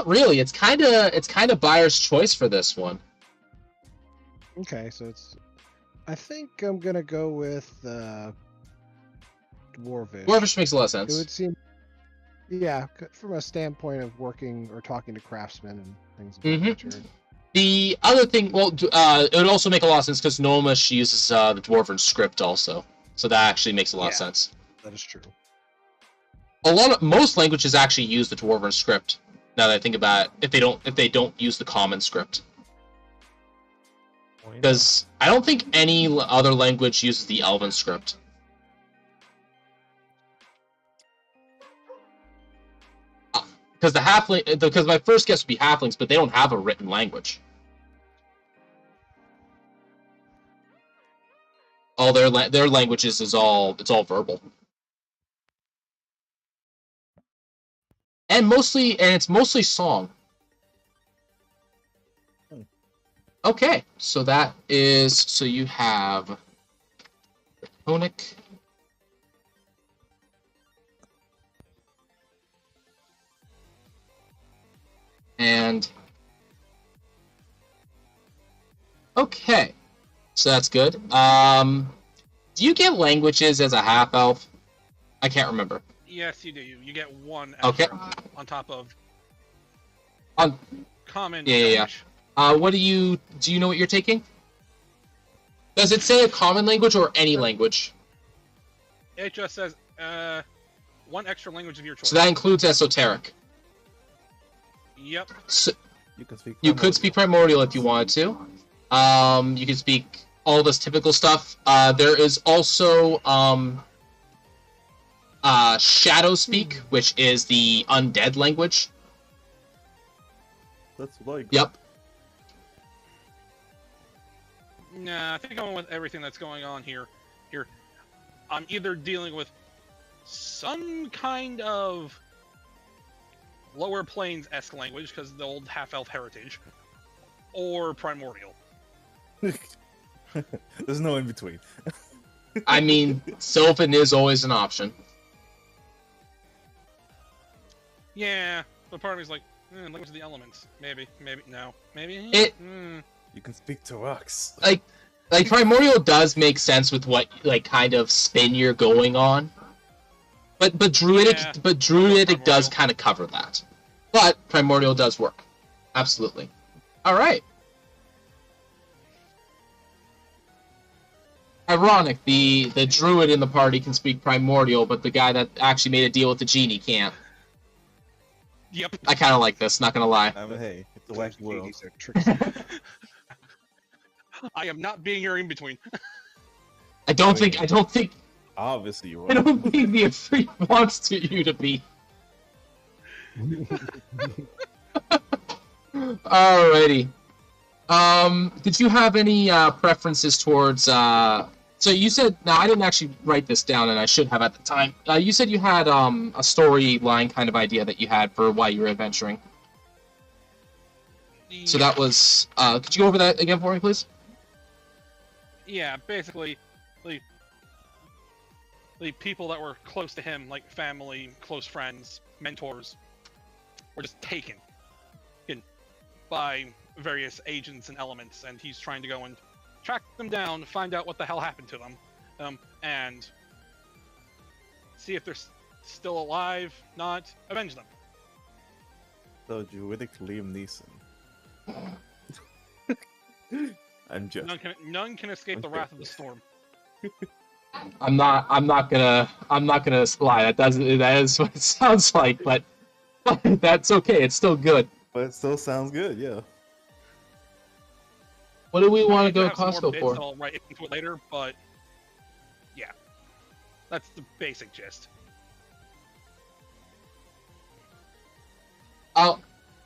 really. It's kind of buyer's choice for this one. Okay, so it's. I think I'm gonna go with dwarvish. Dwarvish makes a lot of It sense. would seem. Yeah, from a standpoint of working or talking to craftsmen and things of that nature. The other thing, well, it would also make a lot of sense because Gnomish uses the Dwarven script also, so that actually makes a lot of sense. That is true. Most languages actually use the Dwarven script. Now that I think about it, if they don't use the common script, because I don't think any other language uses the Elven script. Because my first guess would be halflings, but they don't have a written language. All their languages it's all verbal, and it's mostly song. Okay, so you have Draconic. And okay, so that's good. Do you get languages as a half elf? I can't remember. Yes, you do. You get 1 Okay. extra on top of On common. Yeah. What do you know what you're taking? Does it say a common language or any language? It just says 1 extra language of your choice. So that includes esoteric. Yep. So You could speak primordial if you wanted to. You can speak all this typical stuff. There is also Shadow Speak, which is the undead language. That's like. Yep. Nah, I think I'm with everything that's going on here. I'm either dealing with some kind of lower planes-esque language, because of the old half-elf heritage, or primordial. There's no in between. I mean, Sylvan is always an option. Yeah, but part of me's like, language of the elements. Maybe, no. Maybe? You can speak to rocks. Like primordial does make sense with what like kind of spin you're going on. But druidic does kind of cover that. But primordial does work. Absolutely. All right. Ironic, the druid in the party can speak primordial, but the guy that actually made a deal with the genie can't. Yep. I kind of like this, not gonna lie. I mean, hey, it's a wacky world. These are tricksy. I am not being your in between. I don't think Obviously, you I are. don't think the Efreet wants you to be. Alrighty. Did you have any preferences towards? So you said. Now I didn't actually write this down, and I should have at the time. You said you had a storyline kind of idea that you had for why you were adventuring. So that was. Could you go over that again for me, please? Yeah, basically, the people that were close to him, like family, close friends, mentors, were just taken by various agents and elements, and he's trying to go and track them down, find out what the hell happened to them, and see if they're still alive, not avenge them. So Druidic Liam Neeson. I'm just. None can escape the wrath of the storm. I'm not gonna lie. That is what it sounds like, but that's okay. It's still good. But it still sounds good, yeah. What do we want to go to I have some more Costco bits for? that I'll write into it later, but yeah, that's the basic gist.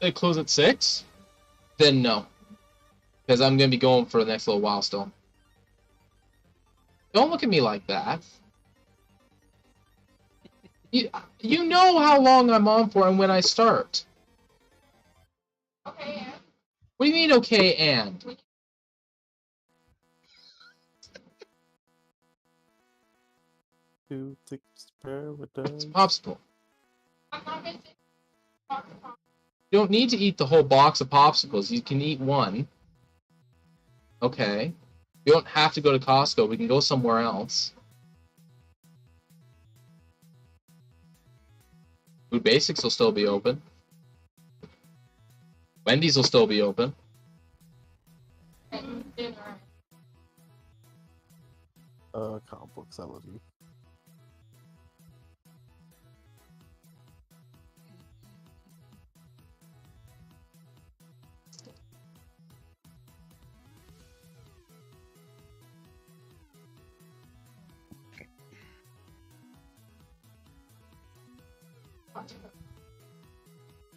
They close at 6? Then no, because I'm gonna be going for the next little while still. Don't look at me like that. You know how long I'm on for and when I start. Okay, yeah. What do you mean, okay, and? Two ticks It's paradise. a popsicle. I'm not gonna say talk. You don't need to eat the whole box of popsicles. You can eat one. Okay. You don't have to go to Costco. We can go somewhere else. Food Basics will still be open. Wendy's will still be open. And dinner. Comic books, I love you.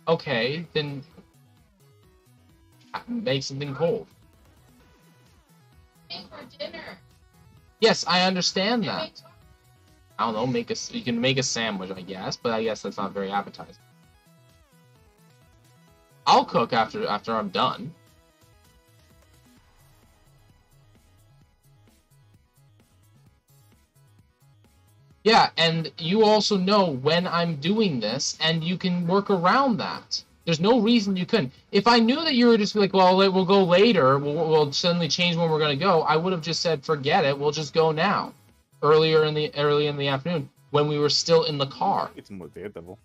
Okay, then make something cold. Make for dinner. Yes, I understand And that. make I don't know, you can make a sandwich, I guess, but I guess that's not very appetizing. I'll cook after I'm done. Yeah, and you also know when I'm doing this, and you can work around that. There's no reason you couldn't. If I knew that you were just like, well, we'll go later, we'll suddenly change when we're going to go, I would have just said, forget it, we'll just go now. Early in the afternoon, when we were still in the car. It's more Daredevil.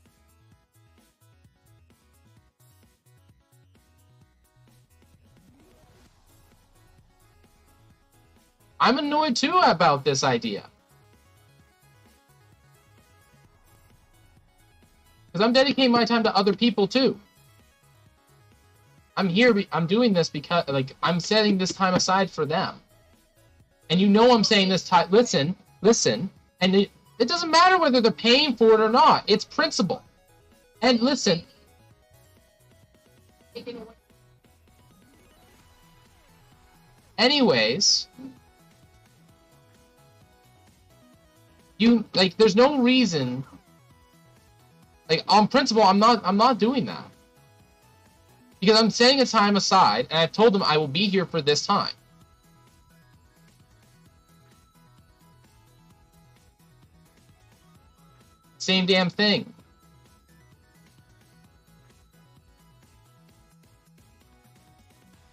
I'm annoyed too about this idea. Because I'm dedicating my time to other people too. I'm here, I'm doing this because, like, I'm setting this time aside for them. And you know I'm saying this time, listen, and It doesn't matter whether they're paying for it or not. It's principle. And listen, anyways, there's no reason. Like, on principle, I'm not doing that. Because I'm setting a time aside, and I've told them I will be here for this time. Same damn thing.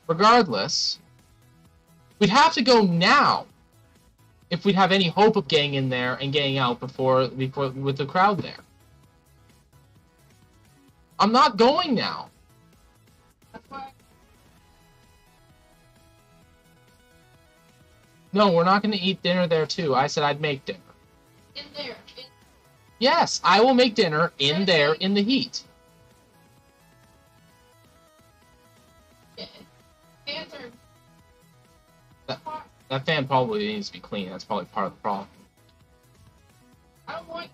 Regardless, we'd have to go now if we'd have any hope of getting in there and getting out before with the crowd there. I'm not going now. No, we're not going to eat dinner there too. I said I'd make dinner. In there. Yes, I will make dinner in there in the heat. That fan probably needs to be clean. That's probably part of the problem. I don't want.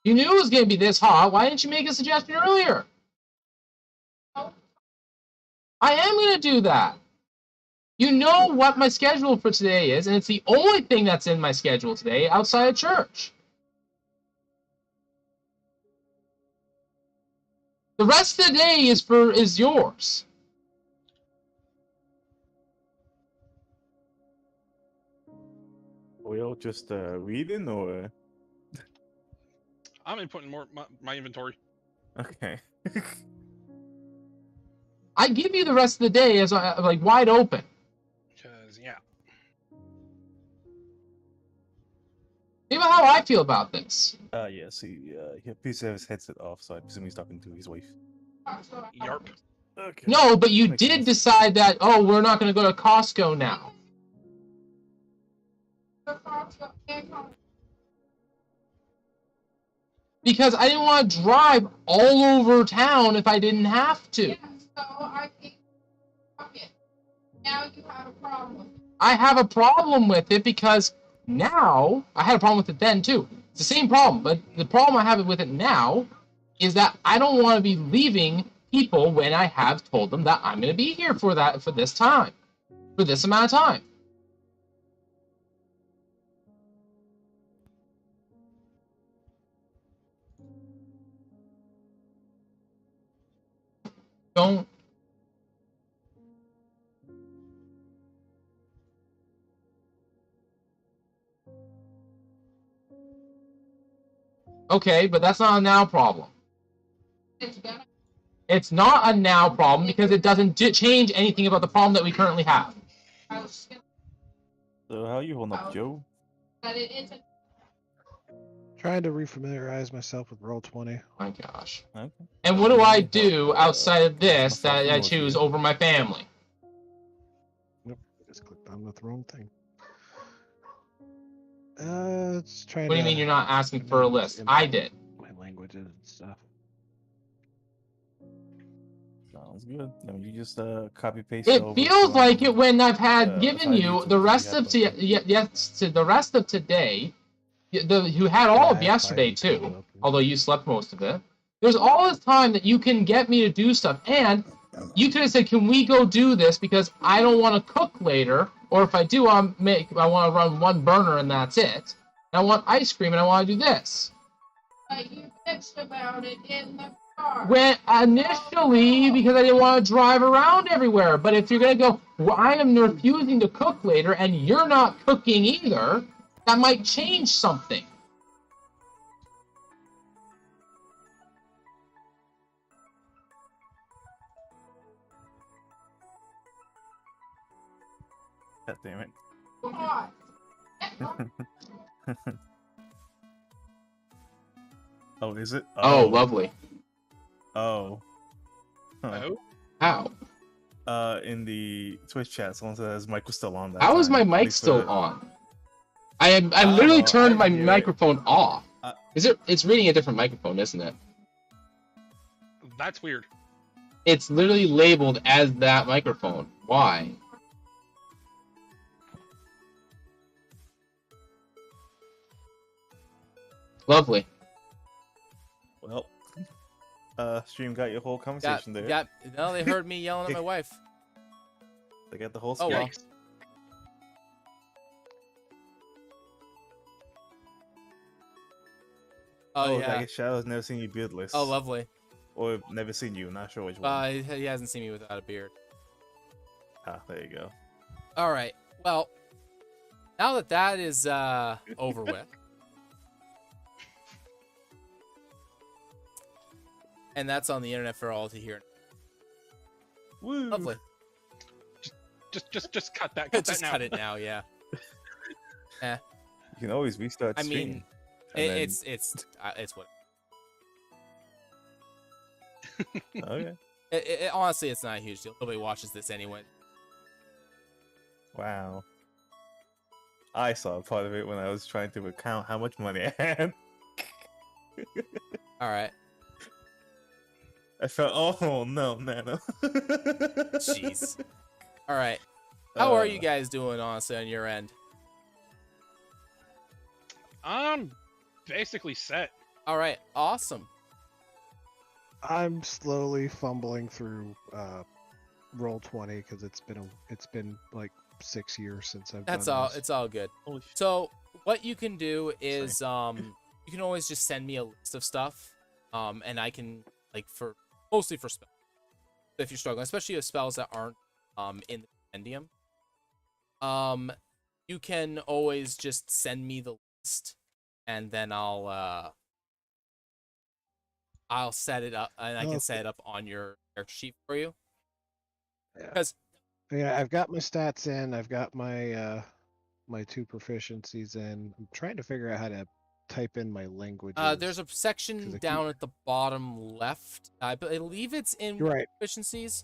You knew it was going to be this hot. Why didn't you make a suggestion earlier? Oh. I am going to do that. You know what my schedule for today is, and it's the only thing that's in my schedule today outside of church. The rest of the day is yours. We all just reading, or I'm inputting more my inventory. okay. I give you the rest of the day as like wide open. Because yeah, Think about how I feel about this. Yes, he please have his headset off, so I presume he's talking to his wife. yarp. Okay. No, but you Makes did sense. decide that, oh, we're not going to go to Costco now. Because I didn't want to drive all over town if I didn't have to. Yeah, so I think, okay, now you have a problem. I have a problem with it because now, I had a problem with it then too. It's the same problem, but the problem I have with it now is that I don't want to be leaving people when I have told them that I'm going to be here for this time, for this amount of time. Don't. Okay, but that's not a now problem. It's not a now problem because it doesn't change anything about the problem that we currently have. So how you holding up, Joe? But it isn't. Trying to refamiliarize myself with Roll20. My gosh. Okay. And what do I do outside of this that I choose over my family? Nope, just clicked on the wrong thing. It's trying. What do you mean you're not asking for a list? I did. My languages and stuff. Sounds good. I mean, you just copy paste. It over feels from, like it when I've had given aside you YouTube, the you rest have of like- the rest of today. You had all of Yeah, I yesterday have five too, YouTube. although you slept most of it. There's all this time that you can get me to do stuff, and you could have said, "Can we go do this?" Because I don't want to cook later, or if I do, I want to run one burner and that's it. And I want ice cream and I want to do this. But you bitched about it in the car. When initially, because I didn't want to drive around everywhere. But if you're gonna go, well, I am refusing to cook later, and you're not cooking either, that might change something. God damn it. What? Oh, is it? Oh, lovely. Oh. Huh. Oh, How? In the Twitch chat, someone says mic was still on. That How is time. my At mic least still for- on? I literally well, turned I my hear it. microphone off. Uh, It's reading a different microphone, isn't it? that's weird. It's literally labeled as that microphone. Why? Lovely. Well, stream got your whole conversation there. No, they heard me yelling at my wife. They got the whole Oh, stream. well. Oh, I yeah. guess Shadow's never seen you beardless. Oh, lovely. Or never seen you, not sure which one. He hasn't seen me without a beard. Ah, there you go. All right. Well, now that that is over with, and that's on the internet for all to hear. Woo! Lovely. Just cut that. Cut Just that now. cut it now. Yeah. You can always restart I stream. mean, and then- it's what. Okay. Honestly, it's not a huge deal. Nobody watches this anyway. Wow. I saw part of it when I was trying to count how much money I had. All right. I felt, oh no, Nano. Jeez. All right. How are you guys doing, honestly, on your end? I'm basically set. All right. Awesome. I'm slowly fumbling through Roll20 because it's been like 6 years since I've That's done all. this. It's all good. Holy shit. So what you can do is you can always just send me a list of stuff, and I can mostly for spells. If you're struggling, especially with spells that aren't in the compendium, you can always just send me the list, and then I'll set it up, and I can set it up on your character sheet for you. Yeah. Because Yeah, I've got my stats in. I've got my my 2 proficiencies in. I'm trying to figure out how to type in my languages. there's a section 'cause I down at the bottom left. I believe it's in You're right. proficiencies.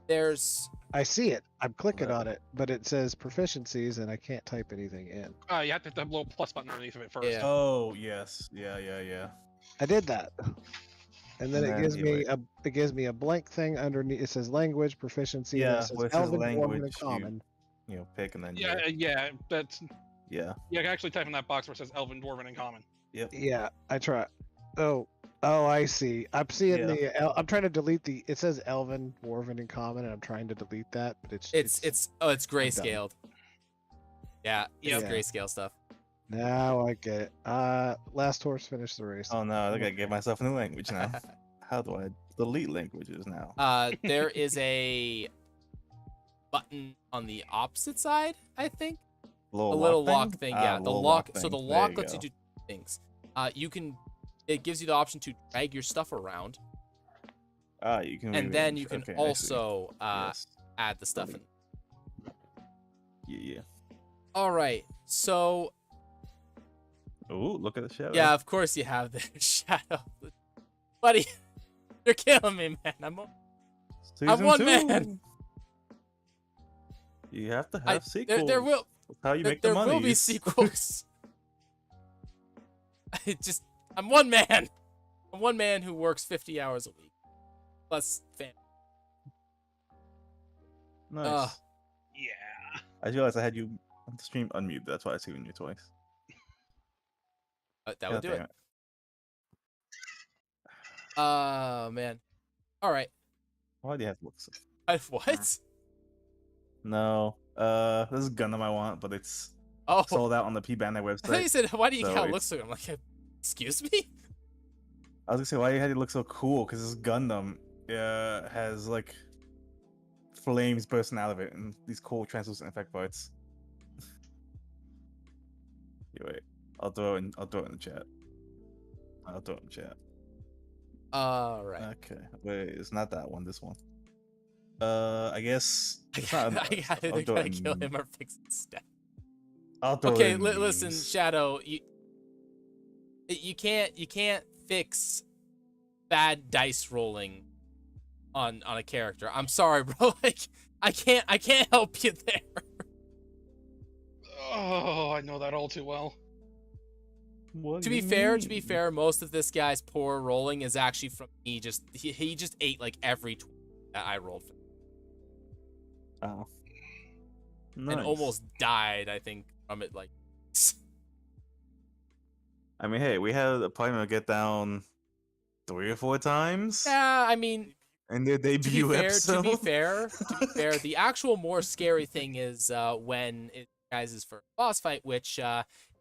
There's I see it. I'm clicking on it, but it says proficiencies, and I can't type anything in. You have to hit the little plus button underneath of it first. Yeah. Oh, yes. Yeah. I did that, and then And it then gives you me wait. it gives me a blank thing underneath. It says language proficiency. and Yeah, it says where it says Elven, Dwarven, language, and Common. Pick and then Yeah, that's yeah. you can actually type in that box where it says Elven, Dwarven, and Common. Yep. Yeah, I try. Oh, I see. I'm seeing Yeah. I'm trying to delete the. It says Elven, Dwarven, and Common, and I'm trying to delete that, but it's grayscaled. Yeah, it's Yep. Yeah. grayscale stuff. Now I get it. Last horse finished the race. Oh no, I gotta give myself a new language now. How do I delete languages now? There is a button on the opposite side, I think. A little lock thing, yeah. The little lock. So thing. the There lock you lets you go. do things. It gives you the option to drag your stuff around, You can. and then you can okay, I see. also Yes. add the stuff in. Yeah. All right, so Ooh, look at the shadow. yeah, of course you have the shadow, buddy. You're killing me, man. I'm Season one 2. man. You have to have sequels. there will That's how you make there the money. will be sequels. I'm one man. I'm one man who works 50 hours a week, plus family. Nice. Yeah. I just realized I had you on the stream unmuted. That's why I see you twice. That would God do damn it. Man. All right. Why do you have to look so? What? No. This is Gundam I want, but it's Oh, sold out on the P-Bandai I thought you website. said, why do you So how it it's- looks like? I'm like, excuse me? I was gonna say, why you had it look so cool? Because this Gundam has like flames bursting out of it and these cool translucent effect parts. Wait, I'll throw it in the chat. I'll throw it in the chat. All right. Okay, wait, it's not that one. This one. I guess it's not. I I'll either throw gotta it kill in- him or fix it instead. I'll throw it Okay, in listen, these. Shadow, you can't fix bad dice rolling on a character. I'm sorry, bro. Like I can't help you there. Oh, I know that all too well. What To do be you mean? fair, most of this guy's poor rolling is actually from he just ate like every 20 that I rolled for. Oh. and Nice. almost died, I think, from it. Like, I mean, hey, we had a partner get down 3 or 4 times yeah, I mean, in their to be debut fair, episode. to be fair, the actual more scary thing is when it guys' first boss fight, which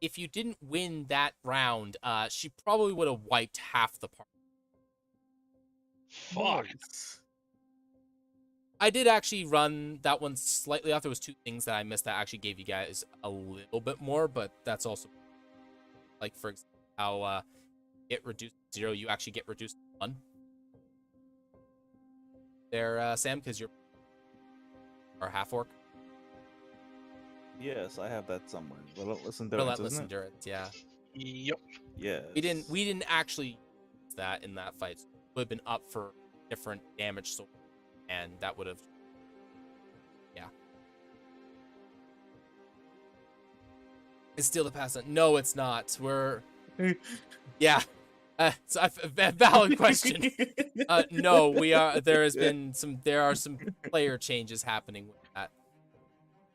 if you didn't win that round, she probably would have wiped half the party. Fuck. Nice. I did actually run that one slightly off. There was 2 things that I missed that actually gave you guys a little bit more, but that's also like, for example, how it reduced to 0, you actually get reduced to 1. There, Sam, because you're our half orc. Yes, I have that somewhere. Relentless endurance, Relentless isn't it? endurance, yeah. Yep. Yes. We didn't actually use that in that fight. So it would have been up for different damage source, and that would have, yeah. It's still the past. No, it's not. We're, yeah. So a valid question. No, we are. There are some player changes happening with that.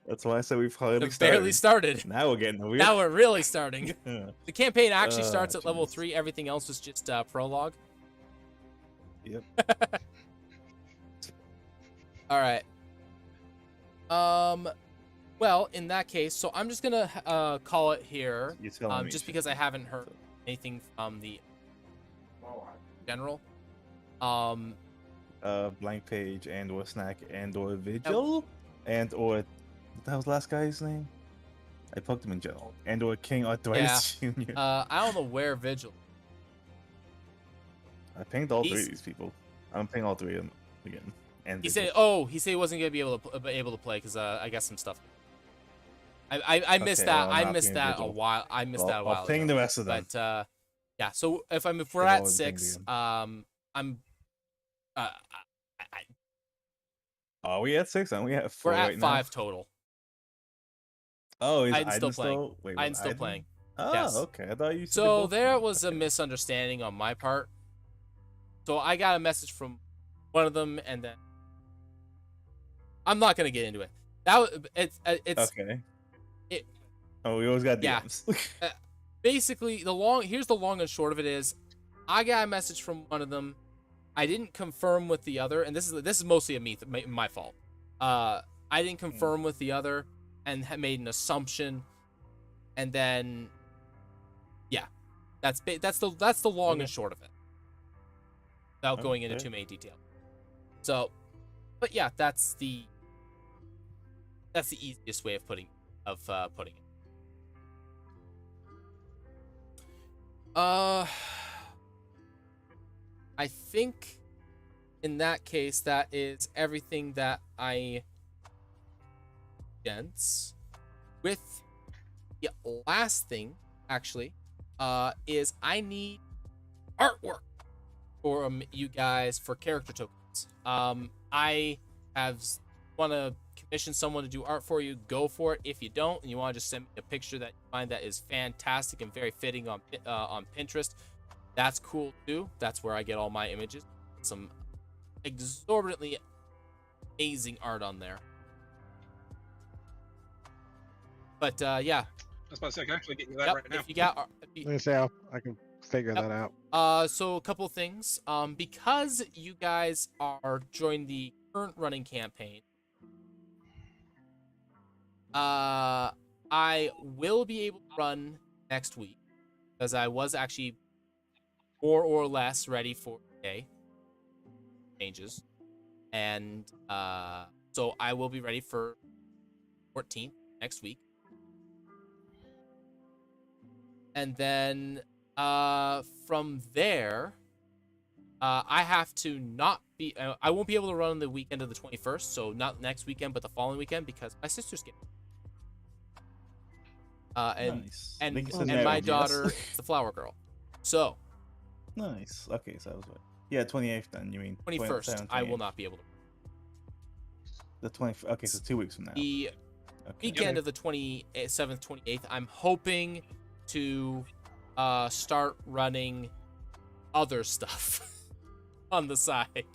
That's why I said we've hardly We've barely started. Now we're getting weird. Now we're really starting. Yeah. The campaign actually starts at level jeez. 3. Everything else was just prologue. Yep. All right. Well, in that case, so I'm just gonna call it here. You're telling me Just shit. because I haven't heard anything from the general. Blank page and or snack and or vigil and or what the hell's the last guy's name? I poked him in jail. And or King Arthritis Jr. I don't know where Vigil. I pinged all 3 he's- of these people. I'm pinging all 3 of them again. And He Vigil. said, he said he wasn't gonna be able to play because I got some stuff. I missed Okay, that. well, I not missed pinging that a Vigil. while. I missed that a while I'll ping ago. the rest of them. But yeah. So if we're They've at all been pinged 6, again. I'm Are we at 6? Aren't we at 4 we're at right 5 now? total. Oh, is Aiden's still Aiden playing. Wait, Aiden's was still Aiden? playing. Oh, Yes. okay. I thought you said So both there of them. was a Okay. misunderstanding on my part. So I got a message from one of them, and then I'm not gonna get into it. It's Okay. it- Oh, we always got Yeah. DMs. basically here's the long and short of it is I got a message from one of them. I didn't confirm with the other, and this is mostly my fault. I didn't confirm with the other and had made an assumption, and then yeah, that's the long and short of it. Without going into Okay. too many details. So, but yeah, that's the easiest way of putting it. I think in that case that is everything that I gents. With the last thing actually is I need artwork from you guys for character tokens. I want to commission someone to do art for you. Go for it. If you don't, and you want to just send me a picture that you find that is fantastic and very fitting on Pinterest, that's cool too. That's where I get all my images. Some exorbitantly amazing art on there. But yeah, I was about to say, I can actually get you that yep, right now. if you got, I'm gonna say I can figure Yep. that out. so a couple things. Because you guys are joining the current running campaign, I will be able to run next week because I was actually more or less ready for today changes, and so I will be ready for 14th next week, and then from there, I have to not be. I won't be able to run on the weekend of the 21st, so not next weekend, but the following weekend because my sister's getting. Nice. And Thank you so and much. my Yes. daughter is the flower girl. So Nice. Okay, so that was what? Yeah, 28th then, you mean? 21st, I will not be able to. The 20th. Okay, so 2 weeks from now. The Okay. weekend of the 27th, 28th, I'm hoping to start running other stuff on the side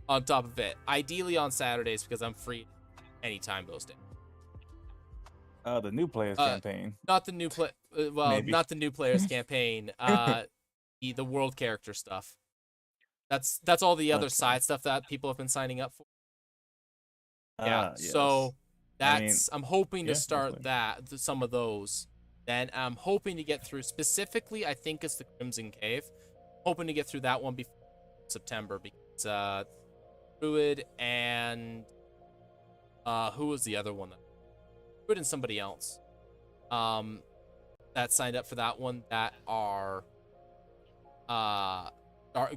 on top of it. Ideally on Saturdays because I'm free anytime those days. The new players campaign. Not the new Maybe. not the new players campaign. The world character stuff. That's all the other Okay. side stuff that people have been signing up for. Yeah. Yes. So I mean, that's I'm hoping to yeah, start definitely. some of those. Then I'm hoping to get through specifically. I think it's the Crimson Cave. Hoping to get through that one before September because Druid and who was the other one? Druid and somebody else. That signed up for that one that are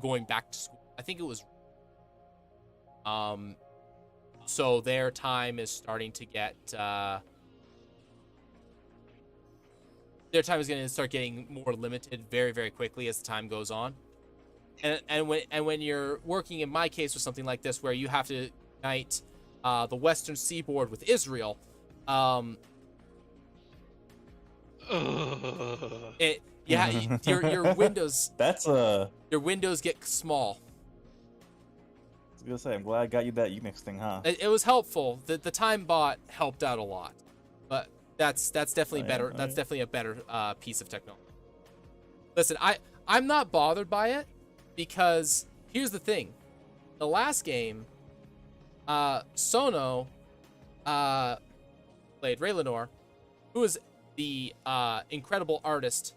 going back to school. I think it was. So their time is starting to get. Their time is going to start getting more limited very, very quickly as the time goes on. And when you're working, in my case, with something like this, where you have to unite the Western Seaboard with Israel, your windows That's I your windows get small. was gonna say, I'm glad I got you that Unix thing, huh? It was helpful. The time bot helped out a lot, but that's definitely better. Oh, That's yeah. definitely a better piece of technology. Listen, I'm not bothered by it because here's the thing: the last game, Sono played Ray Lenore, who is the incredible artist.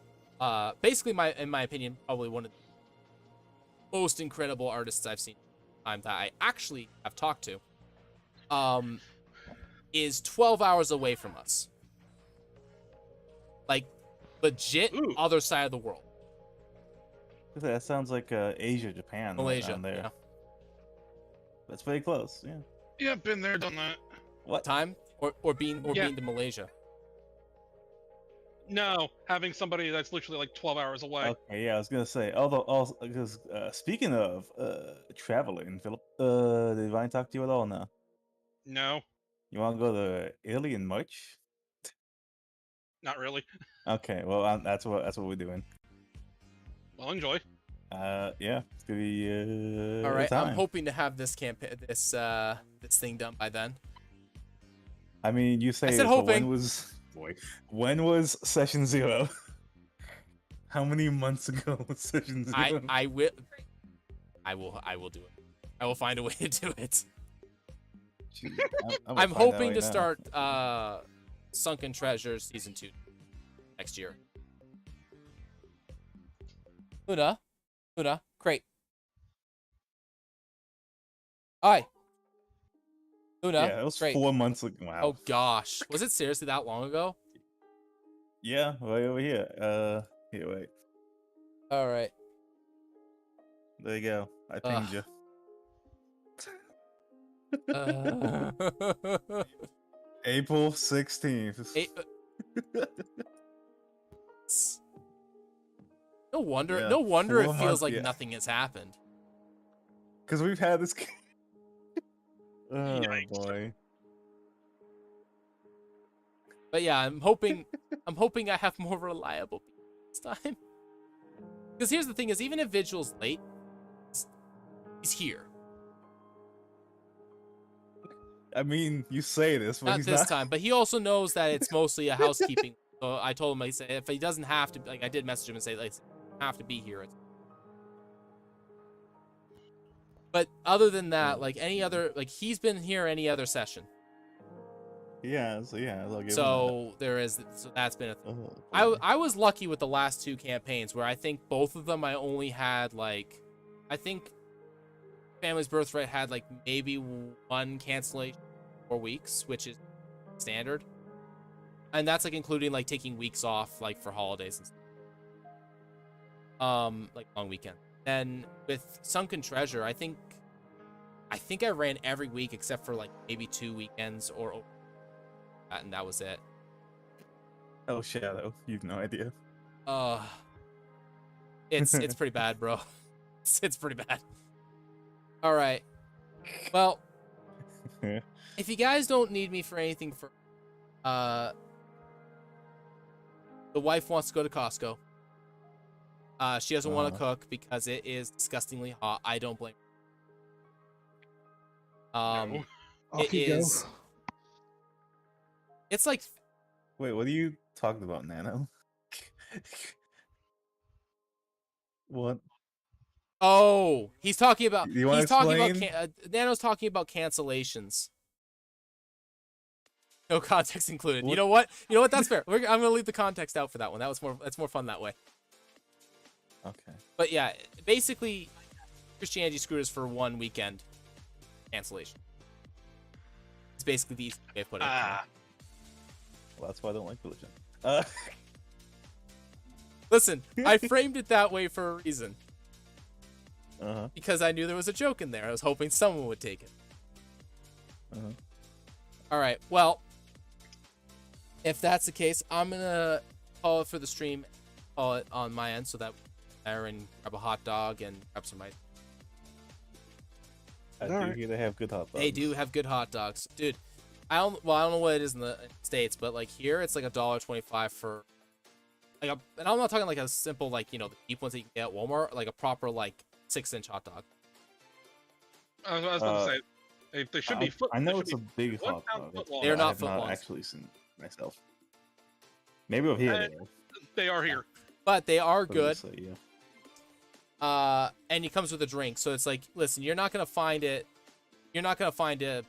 Basically, in my opinion, probably one of the most incredible artists I've seen that I actually have talked to, is 12 hours away from us. Like, legit Ooh. other side of the world. That sounds like Asia, Japan, right Malaysia. down there. Yeah. That's pretty close. Yeah. Yeah, been there, done that. What? Time or being Yeah. to Malaysia. No, having somebody that's literally like 12 hours away. Okay, yeah, I was gonna say. Although, also, because speaking of traveling, Philip, did Ryan talk to you at all? No. No, You want to go to Italy in March? not really. Okay, well, that's what we're doing. Well, enjoy. Yeah, it's gonna be All right, time. I'm hoping to have this campaign, this thing done by then. I mean, you say I said it, but hoping. when was session 0? How many months ago was session 0? I will do it. I will find a way to do it. Jeez, I'm gonna find out hoping right to now. start Sunken Treasures Season 2 next year. Luna, great. Hi. Luna, Yeah, it was great. 4 months ago. Wow. Oh gosh, was it seriously that long ago? Yeah, right over here. Here, wait. All right. There you go. I pinged you. April 16th. No wonder. Yeah, No wonder 4 it feels months, like yeah. nothing has happened. Because we've had this. Oh Yikes. boy. But yeah, I'm hoping. I'm hoping I have more reliable people this time. Because here's the thing: is even if Vigil's late, he's here. I mean, you say this, but Not he's this not. time, but he also knows that it's mostly a housekeeping. So I told him, I said, if he doesn't have to, like, I did message him and say, like, have to be here. But other than that, like any other, like he's been here any other session. Yeah, so yeah, I'll give him So there is, so that's been a that. thing. Oh, boy. I was lucky with the last 2 campaigns where I think both of them I only had like, I think Family's Birthright had like maybe 1 cancellation 4 weeks, which is standard. And that's like including like taking weeks off like for holidays and stuff. Like long weekend. Then with Sunken Treasure, I think I ran every week except for like maybe 2 weekends or that, and that was it. Oh, Shadow, you've no idea. It's pretty bad, bro. It's pretty bad. All right. Well, if you guys don't need me for anything, for the wife wants to go to Costco. She doesn't want to cook because it is disgustingly hot. I don't blame her. No. Off It you is. It's like Wait, what are you talking about, Nano? What? oh, he's talking about You wanna he's talking about explain? Nano's talking about cancellations. No context included. You What? know what? You know what? That's fair. I'm gonna leave the context out for that one. That's more fun that way. Okay. But yeah, basically, Christianity screwed us for one weekend cancellation. It's basically the easy way of putting it. Well, that's why I don't like religion. Listen, I framed it that way for a reason. Uh-huh. Because I knew there was a joke in there. I was hoping someone would take it. Uh-huh. All right. Well, if that's the case, I'm gonna call it for the stream. Call it on my end so that Aaron grab a hot dog and grab some ice. I do Alright. hear they have good hot dogs. They do have good hot dogs, dude. I don't know what it is in the States, but like here it's like $1.25 for like and I'm not talking like a simple like the cheap ones that you can get at Walmart, like a proper like 6-inch hot dog. I was about to say, they should be foot. I know they it's should a be big 1 hot pound dog. foot long. They're but not I have foot not longs. actually seen myself. Maybe over here Uh, they are. They are here. But they are but good. so, yeah. And it comes with a drink, so it's like, listen, you're not gonna find a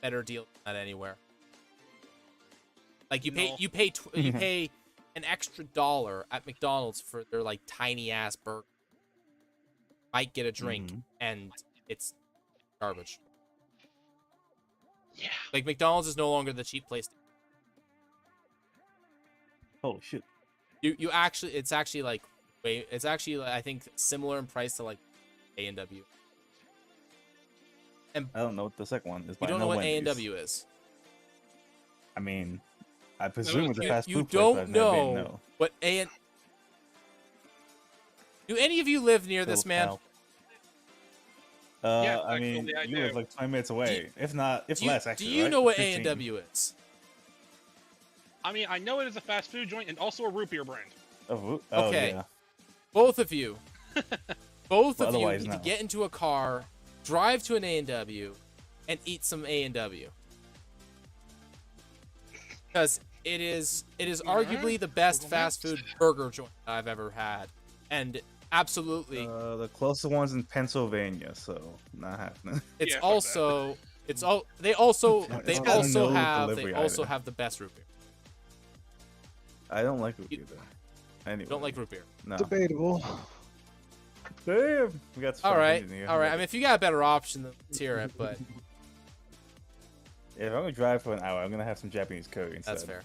better deal than that anywhere. Like you pay No. you pay an extra $1 at McDonald's for their like tiny ass burger. Might get a drink Mhm. and it's garbage. Yeah. Like McDonald's is no longer the cheap place. Holy shit. You actually it's actually like I think similar in price to like A&W. I don't know what the second one is, You but I don't know what Wendy's. A&W is. I mean, I presume it's a fast You food place, don't but I've never been, know no. what Do any of you live near this, Little man? pal. Yeah, I mean, actually, I you do. live like 20 minutes away. If not, if less, actually. Do you right? know what 15. A&W is? I mean, I know it is a fast food joint and also a root beer brand. Oh, Okay. yeah. Both of you. Both But of you otherwise, need no. to get into a car, drive to an A&W, and eat some A&W. Because it is arguably the best Google fast Maps. food burger joint I've ever had. And absolutely, The closest one's in Pennsylvania, so not happening. it's Yeah, fuck also they also It's got no delivery either. have the best root beer. I don't like root beer though. Anyway, You don't like root beer. No. Debatable. Damn. We got All right. opinion here. All right. I mean, if you got a better option, then let's hear it, but If I'm gonna drive for an hour, I'm gonna have some Japanese curry instead. that's fair.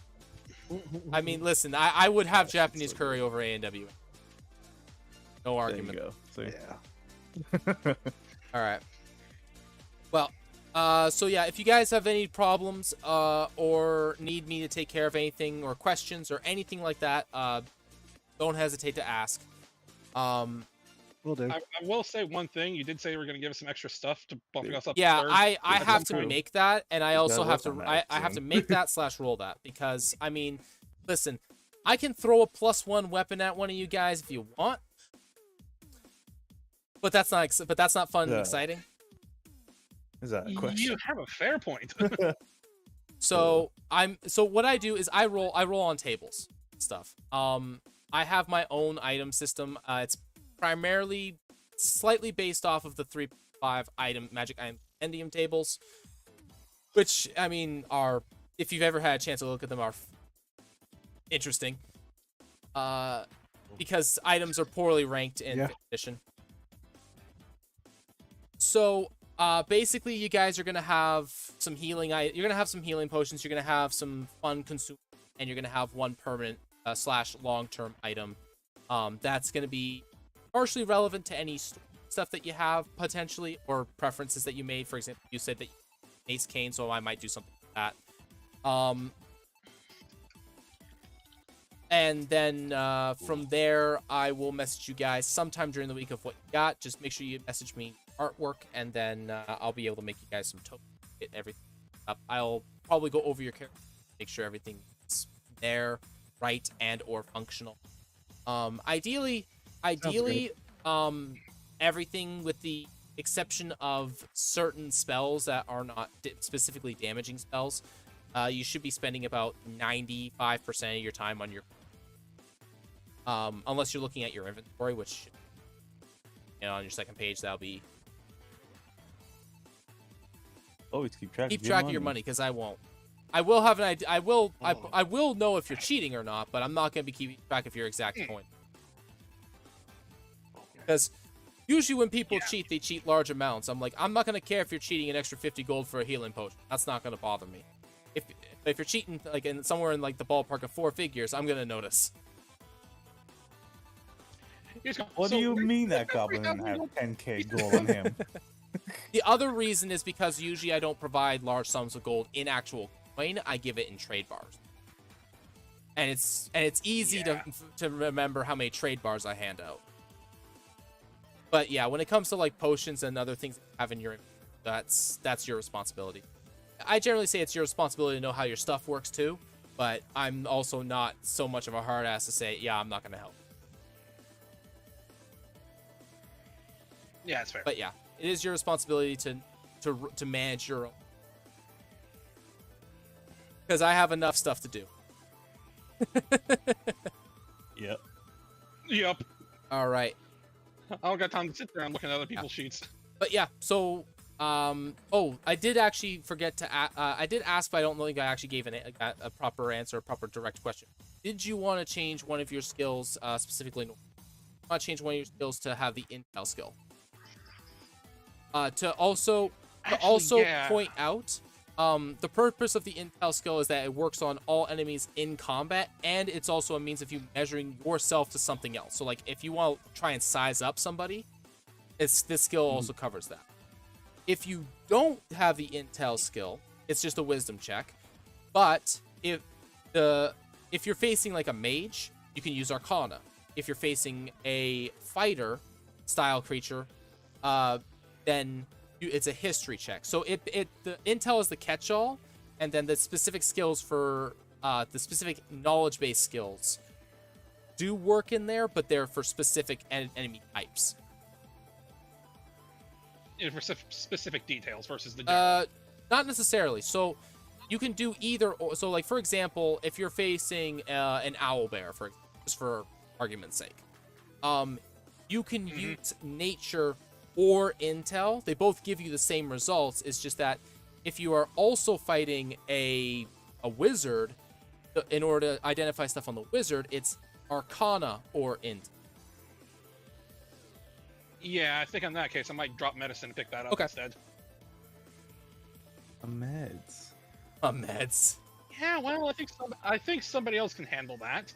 I mean, listen, I would have Japanese curry over A&W. No There you argument. go. See? Yeah. All right. Well, so yeah, if you guys have any problems or need me to take care of anything or questions or anything like that, don't hesitate to ask. Will do. I will say one thing. You did say you were going to give us some extra stuff to bumping us up. Yeah, third. I That's have to true. make that, and I also gotta have work to on that I have to soon. make that / roll that because I mean, listen, I can throw a +1 weapon at one of you guys if you want, but that's not fun and Yeah. exciting. Is that a You question? have a fair point. So what I do is I roll on tables and stuff. I have my own item system. It's primarily slightly based off of the 3-5 magic item endium tables, which I mean are, if you've ever had a chance to look at them, are interesting. Because items are poorly ranked in Yeah. 5th edition. So basically, you guys are gonna have some healing. You're gonna have some healing potions. You're gonna have some fun consume, and you're gonna have one permanent / long-term item. That's gonna be partially relevant to any stuff that you have potentially, or preferences that you made. For example, you said that you Ace Cane, so I might do something like that. And then from there, I will message you guys sometime during the week of what you got. Just make sure you message me artwork, and then I'll be able to make you guys some tokens, get everything up. I'll probably go over your character, make sure everything's there, right, and or functional. Ideally, everything with the exception of certain spells that are not specifically damaging spells. you should be spending about 95% of your time on your unless you're looking at your inventory, which on your second page that'll be Always keep track of your money, because I won't. I will have an idea. I will know if you're cheating or not, but I'm not going to be keeping track of your exact point. Because usually when people cheat, they cheat large amounts. I'm like, I'm not going to care if you're cheating an extra 50 gold for a healing potion. That's not going to bother me. If you're cheating like somewhere in like the ballpark of 4 figures, I'm going to notice. What do you mean that goblin didn't have 10k gold on him? The other reason is because usually I don't provide large sums of gold in actual coin. I give it in trade bars. And it's easy to remember how many trade bars I hand out. But yeah, when it comes to like potions and other things that you have in your, that's your responsibility. I generally say it's your responsibility to know how your stuff works too, but I'm also not so much of a hard ass to say, yeah, I'm not going to help. Yeah, that's fair. But yeah, it is your responsibility to manage your own. Because I have enough stuff to do. Yep. Yep. All right. I don't got time to sit there and look at other people's sheets. But yeah, so oh, I did actually forget to I did ask, but I don't think I actually gave a proper answer, a proper direct question. Did you want to change one of your skills specifically? Want to change one of your skills to have the intel skill? To also point out, the purpose of the intel skill is that it works on all enemies in combat, and it's also a means of you measuring yourself to something else. So like if you want to try and size up somebody, this skill also covers that. If you don't have the intel skill, it's just a wisdom check. But if you're facing like a mage, you can use Arcana. If you're facing a fighter style creature, then it's a history check. So the intel is the catch-all, and then the specific skills for the specific knowledge-based skills do work in there, but they're for specific enemy types. Yeah, for specific details versus the general. Not necessarily. So you can do either. So like for example, if you're facing an owlbear, just for argument's sake, you can use nature or intel. They both give you the same results. It's just that if you are also fighting a wizard, in order to identify stuff on the wizard, it's Arcana or int. Yeah, I think in that case I might drop medicine and pick that up instead. A meds. A meds. Yeah, well, I think somebody else can handle that.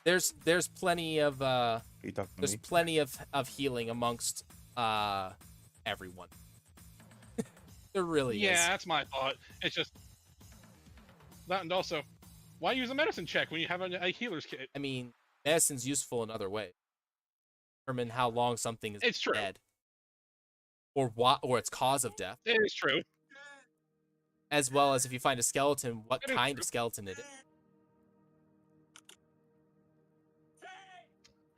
There's plenty of There's plenty of healing amongst everyone. There really is. Yeah, that's my thought. It's just that, and also, why use a medicine check when you have a healer's kit? I mean, medicine's useful in other ways. Determine how long something is dead, or its cause of death. It is true. As well as if you find a skeleton, what kind of skeleton it is.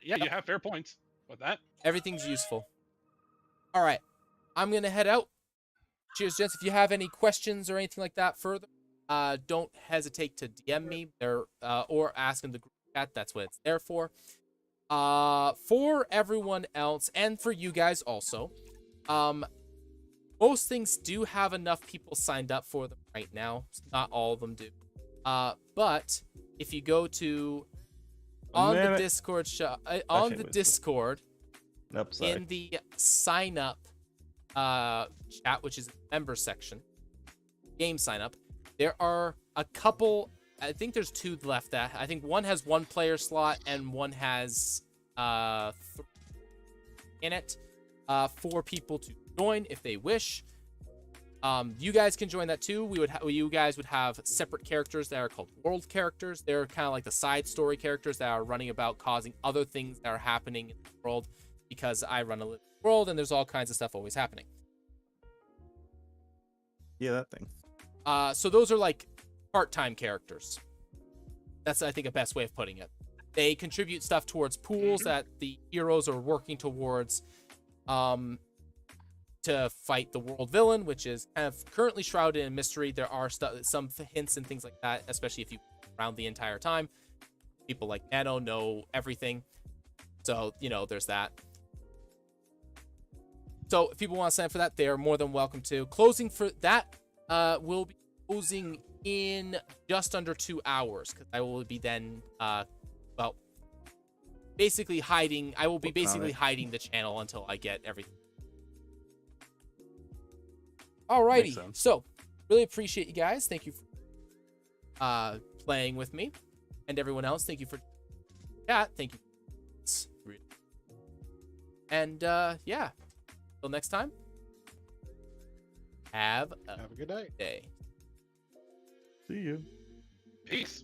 Yeah, you have fair points with that. Everything's useful. All right, I'm gonna head out. Cheers, gents. If you have any questions or anything like that further, don't hesitate to DM me or ask in the group chat. That's what it's there for. For everyone else and for you guys also, most things do have enough people signed up for them right now. Not all of them do. But if you go to the Discord Discord, in the sign up chat, which is the member section, game sign up, there are a couple. I think there's 2 left. I think one has 1 player slot and one has 3 in it for people to join if they wish. You guys can join that too. You guys would have separate characters that are called world characters. They're kind of like the side story characters that are running about causing other things that are happening in the world, because I run a little world and there's all kinds of stuff always happening. Yeah, that thing. So those are like part-time characters. That's, I think, a best way of putting it. They contribute stuff towards pools that the heroes are working towards to to fight the world villain, which is kind of currently shrouded in mystery. There are some hints and things like that, especially if you around the entire time. People like Nano know everything. So, you know, there's that. So if people want to sign up for that, they are more than welcome to. Closing for that will be closing in just under 2 hours, because I will be then, well, basically hiding. I will be basically hiding the channel until I get everything. Alrighty, so really appreciate you guys. Thank you for playing with me, and everyone else. Thank you for chat. Thank you. And yeah, till next time. Have a Have a good night. day. See you. Peace.